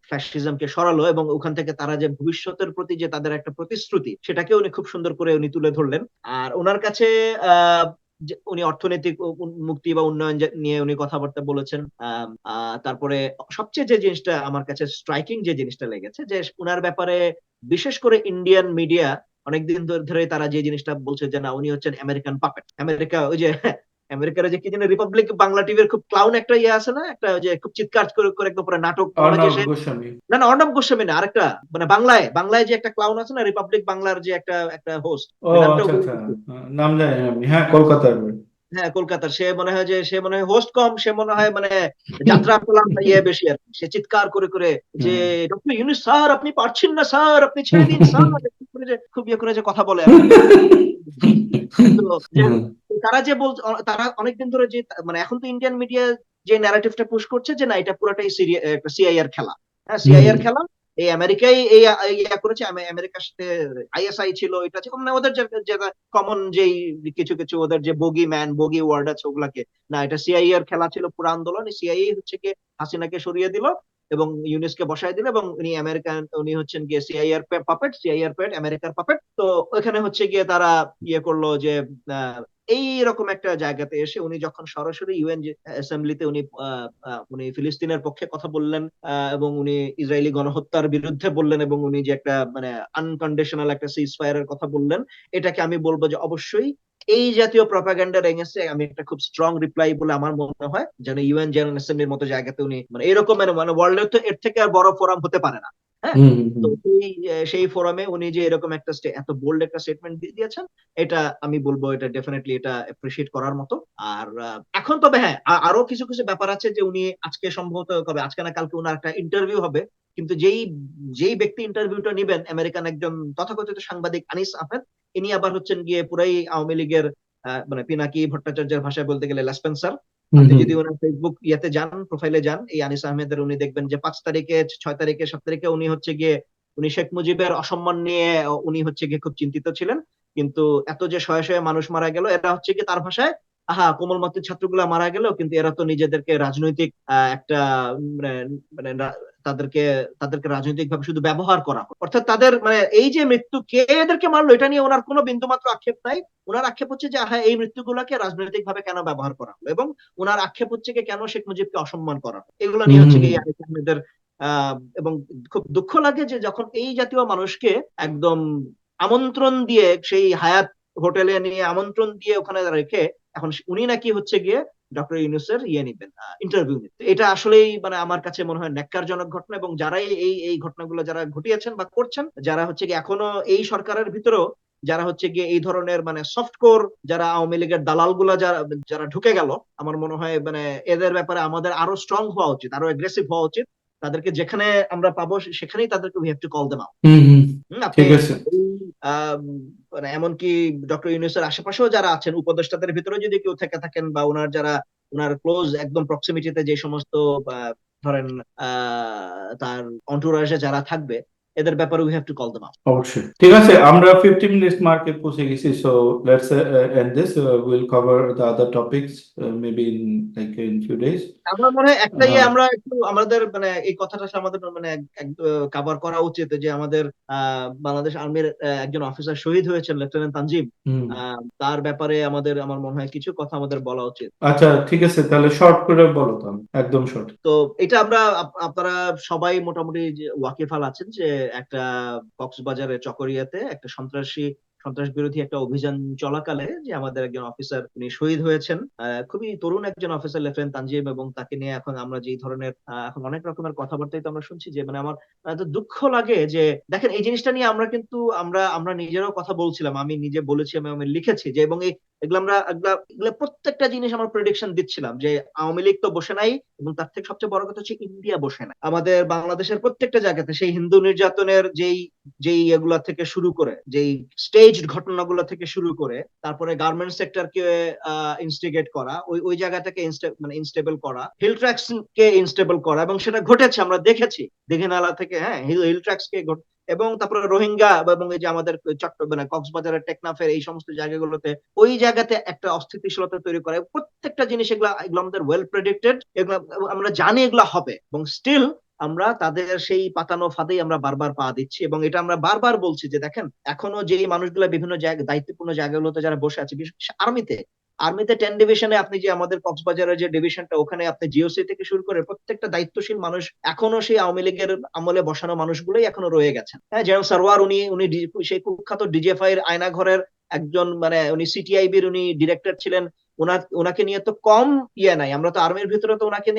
ফ্যাসিজমকে সরালো এবং ওখান থেকে তারা যে ভবিষ্যতের প্রতি যে তাদের একটা প্রতিশ্রুতি সেটাকে উনি খুব সুন্দর করে উনি তুলে ধরলেন। আর ওনার কাছে আহ যে উনি অর্থনৈতিক মুক্তি বা উন্নয়ন নিয়ে উনি কথাবার্তা বলেছেন। তারপরে সবচেয়ে যে জিনিসটা আমার কাছে স্ট্রাইকিং যে জিনিসটা লেগেছে যে উনার ব্যাপারে বিশেষ করে ইন্ডিয়ান মিডিয়া অনেকদিন ধরে তারা যে জিনিসটা বলছে যে না উনি হচ্ছেন আমেরিকান পাপেট, আমেরিকা ওই যে আমেরিকার যে কি যেন রিপাবলিক বাংলা টিভির খুব ক্লাউন একটা ইয়ে আছে না, একটা ওই যে খুব চিৎকার করে করে একদম পুরো নাটক করে যে অর্ণব সে, গোস্বামী। না না অর্ণব গোস্বামী না, আরেকটা মানে বাংলায় বাংলায় যে একটা ক্লাউন আছে না রিপাবলিক বাংলার যে একটা একটা হোস্ট, ও নামটাও আচ্ছা ভুলে আচ্ছা, গেছি। নাম জানি না আমি, হ্যাঁ কলকাতার। হ্যাঁ কলকাতার, সে মনে হয় যে সে মনে হয় হোস্ট কম, সে মনে হয় মানে যাত্রা পালা ইয়ে বেশি আর কি। সে চিৎকার করে করে যে ডক্টর ইউনূস স্যার আপনি পারছেন না স্যার, আপনি ছেড়ে দিন স্যার, এরকম করে যে খুব ইয়ে করে যে কথা বলে আর কি। তো যাই হোক, তারা যে তারা অনেকদিন ধরে যে মানে এখন তো ইন্ডিয়ান মিডিয়া যে ন্যারেটিভটা পুশ করছে যে না এটা পুরোটাই সিআইআর খেলা, হ্যাঁ সিআইআর খেলা, এই আমেরিকাই ইয়া করেছে, আমেরিকার সাথে আইএসআই ছিল, এটা ছিল মানে ওদের যে কমন যেই কিছু কিছু ওদের যে বগি ম্যান বগি ওয়ার্ড আছে ওগুলাকে, না এটা সিআইআর খেলা ছিল পুরো আন্দোলন, সিআইএ হচ্ছে কি হাসিনাকে সরিয়ে দিল এবং ইউনিসকে বসায় দিল এবং উনি আমেরিকান, উনি হচ্ছেন গিয়ে সিআইআর পাপেট, সিআইআর পেট আমেরিকার পাপেট। তো ওখানে হচ্ছে গিয়ে তারা ইয়ে করলো যে আহ, এই রকম একটা জায়গাতে এসে উনি যখন সরাসরি ইউএন অ্যাসেম্বলিতে উনি ফিলিস্তিনের পক্ষে কথা বললেন এবং উনি ইসরায়েলি গণহত্যার বিরুদ্ধে বললেন এবং উনি যে একটা মানে আনকন্ডিশনাল একটা সিজ ফায়ারের কথা বললেন, এটাকে আমি বলবো যে অবশ্যই এই জাতীয় প্রপাগান্ডার এগেইনস্টে আমি একটা খুব স্ট্রং রিপ্লাই বলে আমার মনে হয়, যেন ইউএন জেনারেল অ্যাসেম্বলির মতো জায়গাতে উনি মানে এরকম মানে ওয়ার্ল্ডের তো এর থেকে আর বড় ফোরাম হতে পারে না। হ্যাঁ, তো সেই ফোরামে উনি যে এরকম একটা এত বোল্ড একটা স্টেটমেন্ট দিয়েছেন, এটা আমি বলবো এটা ডেফিনেটলি এটা অ্যাপ্রিসিয়েট করার মতো। আর এখন তবে হ্যাঁ আরো কিছু কিছু ব্যাপার আছে যে উনি আজকে সম্ভবত কবে আজকে না কালকে উনার একটা ইন্টারভিউ হবে, কিন্তু যেই যেই ব্যক্তি ইন্টারভিউটা নিবেন আমেরিকান একজন তথাকথিত সাংবাদিক আনিস আহমেদ, ইনি আবার হচ্ছেন গিয়ে পুরাই আওয়ামী লীগের মানে পিনাকি ভট্টাচার্যের ভাষায় বলতে গেলে লেসপেন্সার। আপনি যদি ওনার ফেসবুক ইয়েতে যান, প্রোফাইলে যান, এই আনিস আহমেদের উনি দেখবেন যে 5 তারিখে 6 তারিখে 7 তারিখে উনি হচ্ছে গিয়ে উনি শেখ মুজিবের অসম্মান নিয়ে উনি হচ্ছে গিয়ে খুব চিন্তিত ছিলেন, কিন্তু এত যে শয়ে শয়ে মানুষ মারা গেল এরা হচ্ছে গিয়ে তার ভাষায় আহা কোমলমতির ছাত্রগুলা মারা গেল কিন্তু এরা তো নিজেদেরকে রাজনৈতিক একটা মানে মানে তাদেরকে তাদেরকে রাজনৈতিক ভাবে শুধু ব্যবহার করা হয়, অর্থাৎ তাদের মানে এই যে মৃত্যু কে এদেরকে মারলো এটা নিয়ে ওনার কোনো বিন্দুমাত্র আক্ষেপ নাই। ওনার আক্ষেপ হচ্ছে যে হ্যাঁ এই মৃত্যুগুলোকে রাজনৈতিক ভাবে কেন ব্যবহার করা হলো এবং ওনার আক্ষেপ হচ্ছে যে কেন শেখ মুজিবকে অসম্মান করা হলো, এগুলো নিয়ে হচ্ছে গিয়ে আরিফ আহমেদের এবং খুব দুঃখ লাগে যে যখন এই জাতীয় মানুষকে একদম আমন্ত্রণ দিয়ে সেই হায়াত হোটেলে নিয়ে আমন্ত্রণ দিয়ে ওখানে রেখে এখন উনি নাকি হচ্ছে গিয়ে ডক্টর ইউনূসের ইয়ে নিবেন, ইন্টারভিউ নিবেন। এটা আসলেই মানে আমার কাছে মনে হয় ন্যাক্কারজনক ঘটনা এবং যারাই এই এই ঘটনাগুলো যারা ঘটিয়েছেন বা করছেন, যারা হচ্ছে গিয়ে এখনো এই সরকারের ভিতরেও যারা হচ্ছে গিয়ে এই ধরনের মানে সফট কোর যারা আওয়ামী লীগের দালাল গুলা যারা যারা ঢুকে গেল, আমার মনে হয় মানে এদের ব্যাপারে আমাদের আরো স্ট্রং হওয়া উচিত, আরো এগ্রেসিভ হওয়া উচিত। তাদেরকে যেখানে আমরা পাবো সেখানেই তাদেরকে we have to call them out. আপনি ঠিক আছে। আম, মানে এমনকি ডক্টর ইউনূসের আশেপাশেও যারা আছেন উপদেষ্টাদের ভিতরে যদি কেউ থেকে থাকেন বা ওনার যারা ওনার ক্লোজ একদম প্রক্সিমিটিতে যে সমস্ত ধরেন তার অন্টুরাজে যারা থাকবে, এদের ব্যাপারে we have to call them out. অবশ্যই ঠিক আছে, আমরা 50 মিনিট মার্কে পৌঁছে গেছি, so let's and this, will cover the other topics maybe in like in few days. আমার মনে হয় একটা ইয়ে আমরা একটু আমাদের মানে এই কথাটা আমাদের মানে কাভার করা উচিত যে আমাদের বাংলাদেশ আর্মির একজন অফিসার শহীদ হয়েছেন লেফটেন্যান্ট তানজিম, তার ব্যাপারে আমাদের আমার মনে হয় কিছু কথা আমাদের বলা উচিত। আচ্ছা ঠিক আছে, তাহলে শর্ট করে বলো তো, একদম শর্ট। তো এটা আমরা আপনারা সবাই মোটামুটি যে ওয়াকিফাল আছেন যে একটা কক্সবাজারের চকরিয়াতে একটা সন্ত্রাস বিরোধী একটা অভিযান চলাকালে যে আমাদের একজন অফিসার উনি শহীদ হয়েছেন, খুবই তরুণ একজন অফিসার লেফটেন্যান্ট তানজিম, এবং তাকে নিয়ে এখন আমরা যে ধরনের এখন অনেক রকমের কথাবার্তাই তো আমরা শুনছি যে মানে আমার এত দুঃখ লাগে যে দেখেন এই জিনিসটা নিয়ে আমরা কিন্তু আমরা আমরা নিজেরাও কথা বলছিলাম, আমি নিজে বলেছি, আমি লিখেছি যে এবং এগুলো আমরা এগুলো প্রত্যেকটা জিনিস আমরা প্রেডিকশন দিচ্ছিলাম যে আওয়ামী লীগ তো বসে নাই এবং তার থেকে সবচেয়ে বড় কথা হচ্ছে ইন্ডিয়া বসে নাই, আমাদের বাংলাদেশের প্রত্যেকটা জায়গাতে সেই হিন্দু নির্যাতনের যেই যেই এগুলা থেকে শুরু করে যেই স্টেজ স্টেজড ঘটনাগুলো থেকে শুরু করে তারপরে গার্মেন্টস সেক্টরকে ইনস্টিগেট করা, ওই ওই জায়গাটাকে মানে ইনস্টেবল করা, হিল ট্র্যাক্স কে ইনস্টেবল করা, এবং সেটা ঘটেছে, আমরা দেখেছি দীঘিনালা থেকে, হ্যাঁ, হিল ট্র্যাক্স কে, এবং তারপরে রোহিঙ্গা এবং এই যে আমাদের মানে কক্সবাজারের টেকনাফের এই সমস্ত জায়গাগুলোতে ওই জায়গাতে একটা অস্থিতিশীলতা তৈরি করে। প্রত্যেকটা জিনিস এগুলো এগুলো আমাদের ওয়েল প্রেডিক্টেড, এগুলো আমরা জানি এগুলো হবে, এবং স্টিল আমরা তাদের সেই পাতানো ফাঁদেই আমরা বারবার পা দিচ্ছি। এবং এটা আমরা বারবার বলছি যে দেখেন, এখনো যে মানুষগুলো বিভিন্ন জায়গা দায়িত্বপূর্ণ জায়গাগুলোতে যারা বসে আছে, বিশেষ করে আর্মিতে, আর্মিতে 10 ডিভিশনে আপনি যে আমাদের কক্সবাজারের যে ডিভিশনটা, ওখানে আপনি জিওসি থেকে শুরু করে প্রত্যেকটা দায়িত্বশীল মানুষ এখনো সেই আওয়ামী লীগের আমলে বসানো মানুষগুলোই এখনো রয়ে গেছেন। হ্যাঁ, যেমন সারওয়ার, উনি উনি সেই কুখ্যাত ডিজিএফআই এর আয়না ঘরের একজন, মানে উনি সিটিআইবির উনি ডিরেক্টর ছিলেন। ওনাকে নিয়ে তো কম নাই, আমরা তো আর্মির ভিতরে তো ওনাকে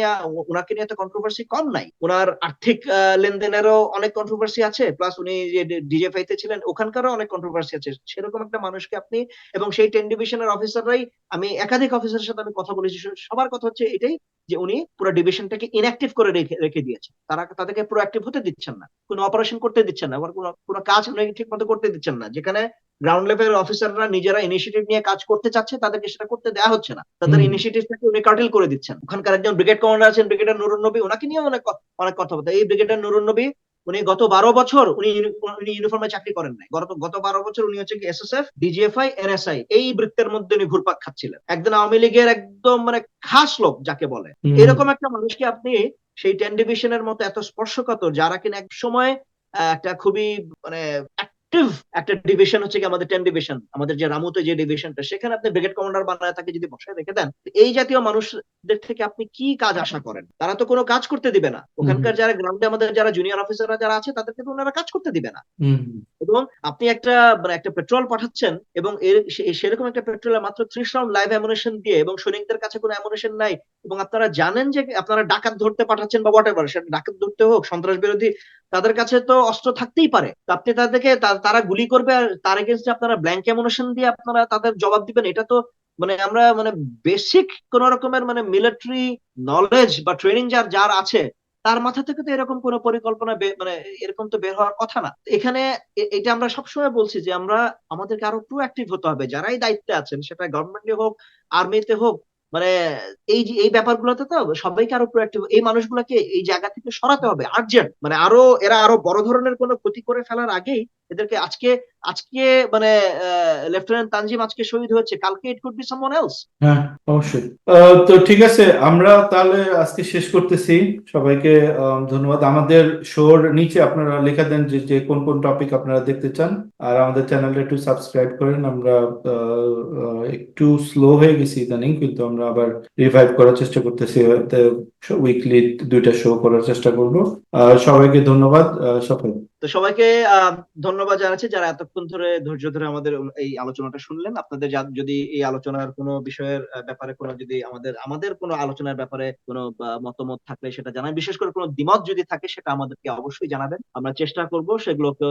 নিয়ে তো কন্ট্রোভার্সি কম নাই। ওনার আর্থিক লেনদেনেরও অনেক কন্ট্রোভার্সি আছে, প্লাস উনি যে ডিজিএফআই তে ছিলেন ওখানকারও অনেক কন্ট্রোভার্সি আছে। সেরকম একটা মানুষকে আপনি, এবং সেই 10 ডিভিশনের অফিসাররাই, আমি একাধিক অফিসারের সাথে আমি কথা বলেছি, সবার কথা হচ্ছে এটাই যে উনি পুরো ডিভিশনটাকে ইনঅ্যাক্টিভ করে রেখে রেখে দিয়েছেন। তাদেরকে প্রোঅ্যাক্টিভ হতে দিচ্ছেন না, কোনো অপারেশন করতে দিচ্ছেন না, আবার কোনো কোনো কাজ উনি ঠিক মতো করতে দিচ্ছেন না। যেখানে গ্রাউন্ড লেভেলের অফিসাররা নিজেরা ইনিশিয়েটিভ নিয়ে কাজ করতে চাচ্ছে, তাদেরকে সেটা করতে দেওয়া হচ্ছে না, তাদের ইনিশিয়েটিভটাকে উনি কার্টেল করে দিচ্ছেন। ওখানকার একজন ব্রিগেড কমান্ডার আছেন, ব্রিগেডিয়ার নুরুন নবী, ওনাকে নিয়ে অনেক অনেক কথা বলতে। এই ব্রিগেডিয়ার নুরুন নবী, উনি গত 12 বছর উনি ইউনিফর্মে চাকরি করেন নাই। গত 12 বছর উনি হচ্ছে কি এসএসএফ, ডিজিএফআই, এনএসআই এই বৃত্তের মধ্যে উনি ঘুরপাক খাচ্ছিলেন। একজন আওয়ামী লীগের একদম মানে খাস লোক যাকে বলে। এরকম একটা মানুষকে আপনি সেই 10 ডিভিশনের মতো এত স্পর্শকাতর, যারা কিনা এক সময় একটা খুবই মানে অ্যাক্টিভ একটা ডিভিশন হচ্ছে কি আমাদের 10 ডিভিশন, আমাদের যে রামুতে যে ডিভিশনটা, সেখানে আপনি ব্রিগেড কমান্ডার বানায় তাকে যদি বসায় রেখে দেন, এই জাতীয় মানুষদের থেকে আপনি কি কাজ আশা করেন? তারা তো কোনো কাজ করতে দিবে না। ওখানকার যারা গ্রাউন্ডে আমাদের যারা জুনিয়র অফিসাররা যারা আছে, তাদেরকে তো ওনারা কাজ করতে দিবে না। এবং আপনি একটা মানে একটা পেট্রোল পাঠাচ্ছেন, এবং সেরকম একটা পেট্রোলে মাত্র 30 রাউন্ড লাইভ অ্যামুনিশন দিয়ে, এবং সৈনিকদের কাছে কোনো অ্যামুনিশন নাই, এবং আপনারা জানেন যে আপনারা ডাকাত ধরতে পাঠাচ্ছেন বা হোয়াট এভার, সেটা ডাকাত ধরতে হোক, সন্ত্রাস বিরোধী, তাদের কাছে তো অস্ত্র থাকতেই পারে। তো আপনি তাদেরকে তারা গুলি করবে, আর তার এগেইনস্টে আপনারা ব্ল্যাঙ্ক অ্যামুনিশন দিয়ে আপনারা তাদের জবাব দিবেন? এটা তো মানে আমরা মানে বেসিক কোন রকমের মানে মিলিটারি নলেজ বা ট্রেনিং যার আছে, তার মাথা থেকে তো এরকম কোন পরিকল্পনা মানে এরকম তো বের হওয়ার কথা না। এখানে এটা আমরা সবসময় বলছি যে আমাদেরকে আরো প্রোঅ্যাক্টিভ হতে হবে, যারাই দায়িত্বে আছেন, সেটা গভর্নমেন্টে হোক, আর্মিতে হোক, মানে এই ব্যাপারগুলোতে তো সবাইকে আরো প্রোঅ্যাক্টিভ, এই মানুষগুলোকে এই জায়গা থেকে সরাতে হবে আর্জেন্ট। মানে এরা আরো বড় ধরনের কোনো ক্ষতি করে ফেলার আগেই এদেরকে আজকে আজকে মানে লেফটেন্যান্ট তানজিম আজকে শহীদ হয়েছে, কালকে it could be someone else. হ্যাঁ, অবশ্যই। তো ঠিক আছে, আমরা তাহলে আজকে শেষ করতেছি। সবাইকে ধন্যবাদ। আমাদের শোর নিচে আপনারা লেখা দেন যে যে কোন কোন টপিক আপনারা দেখতে চান, আর আমাদের চ্যানেলটা একটু সাবস্ক্রাইব করেন। আমরা একটু স্লো হয়ে গেছি ইদানিং, কিন্তু আমরা আবার রিভাইভ করার চেষ্টা করতেছি। উইকলি 2টা শো করার চেষ্টা করব। সবাইকে ধন্যবাদ। সবাই তো সবাইকে ধন্যবাদ জানাচ্ছি যারা এতক্ষণ ধরে ধৈর্য ধরে আমাদের এই আলোচনাটা শুনলেন। আপনাদের যদি এই আলোচনার কোনো বিষয়ের ব্যাপারে কোনো যদি আমাদের কোনো আলোচনার ব্যাপারে কোনো মতামত থাকলে সেটা জানান, বিশেষ করে কোনো দ্বিমত যদি থাকে সেটা আমাদেরকে অবশ্যই জানাবেন। আমরা চেষ্টা করব সেগুলোকে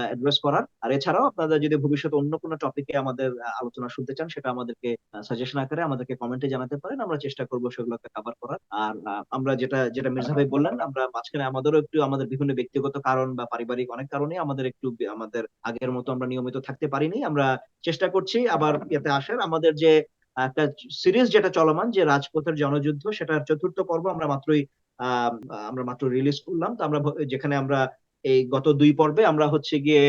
অ্যাড্রেস করার। আর এছাড়াও আপনারা যদি ভবিষ্যতে অন্য কোনো টপিকে আমাদের আলোচনা শুনতে চান, সেটা আমাদেরকে সাজেশন আকারে আমাদেরকে কমেন্টে জানাতে পারেন, আমরা চেষ্টা করব সেগুলোকে কভার করার। আর আমরা যেটা যেটা মির্জা ভাই বললেন, আমরা মাঝখানে আমাদেরও একটু আমাদের বিভিন্ন ব্যক্তিগত কারণ বা পারিবারিক অনেক কারণে আমাদের একটু আমাদের আগের মতো আমরা নিয়মিত থাকতে পারিনি। আমরা চেষ্টা করছি আবার এতে আসার। আমাদের যে একটা সিরিজ যেটা চলমান, যে রাজপথের জনযুদ্ধ, সেটার 4র্থ পর্ব আহ আমরা মাত্র রিলিজ করলাম। তো আমরা যেখানে আমরা এই গত 2 পর্বে আমরা হচ্ছে গিয়ে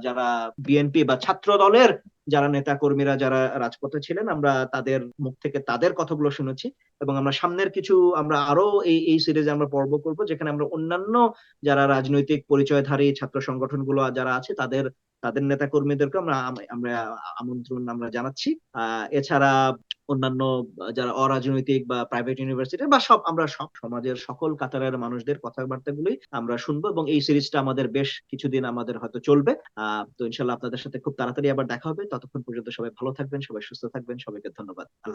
যারা বিএনপি বা ছাত্র দলের যারা নেতা কর্মীরা যারা রাজপথে ছিলেন, আমরা তাদের মুখ থেকে তাদের কথাগুলো শুনেছি। এবং আমরা সামনের কিছু আমরা আরো এই সিরিজে আমরা পর্ব করব, যেখানে আমরা অন্যান্য যারা রাজনৈতিক পরিচয়ধারী ছাত্র সংগঠনগুলো যারা আছে, তাদের তাদের নেতা কর্মীদেরকে আমরা আমরা আমন্ত্রণ আমরা জানাচ্ছি। এছাড়া অন্যান্য যারা অরাজনৈতিক বা প্রাইভেট ইউনিভার্সিটি বা আমরা সব সমাজের সকল কাতারের মানুষদের কথাবার্তাগুলোই আমরা শুনবো। এবং এই সিরিজটা আমাদের বেশ কিছুদিন আমাদের হয়তো চলবে। তো ইনশাল্লাহ আপনাদের সাথে খুব তাড়াতাড়ি আবার দেখা হবে। ততক্ষণ পর্যন্ত সবাই ভালো থাকবেন, সবাই সুস্থ থাকবেন। সবাইকে ধন্যবাদ। আল্লাহ হাফেজ।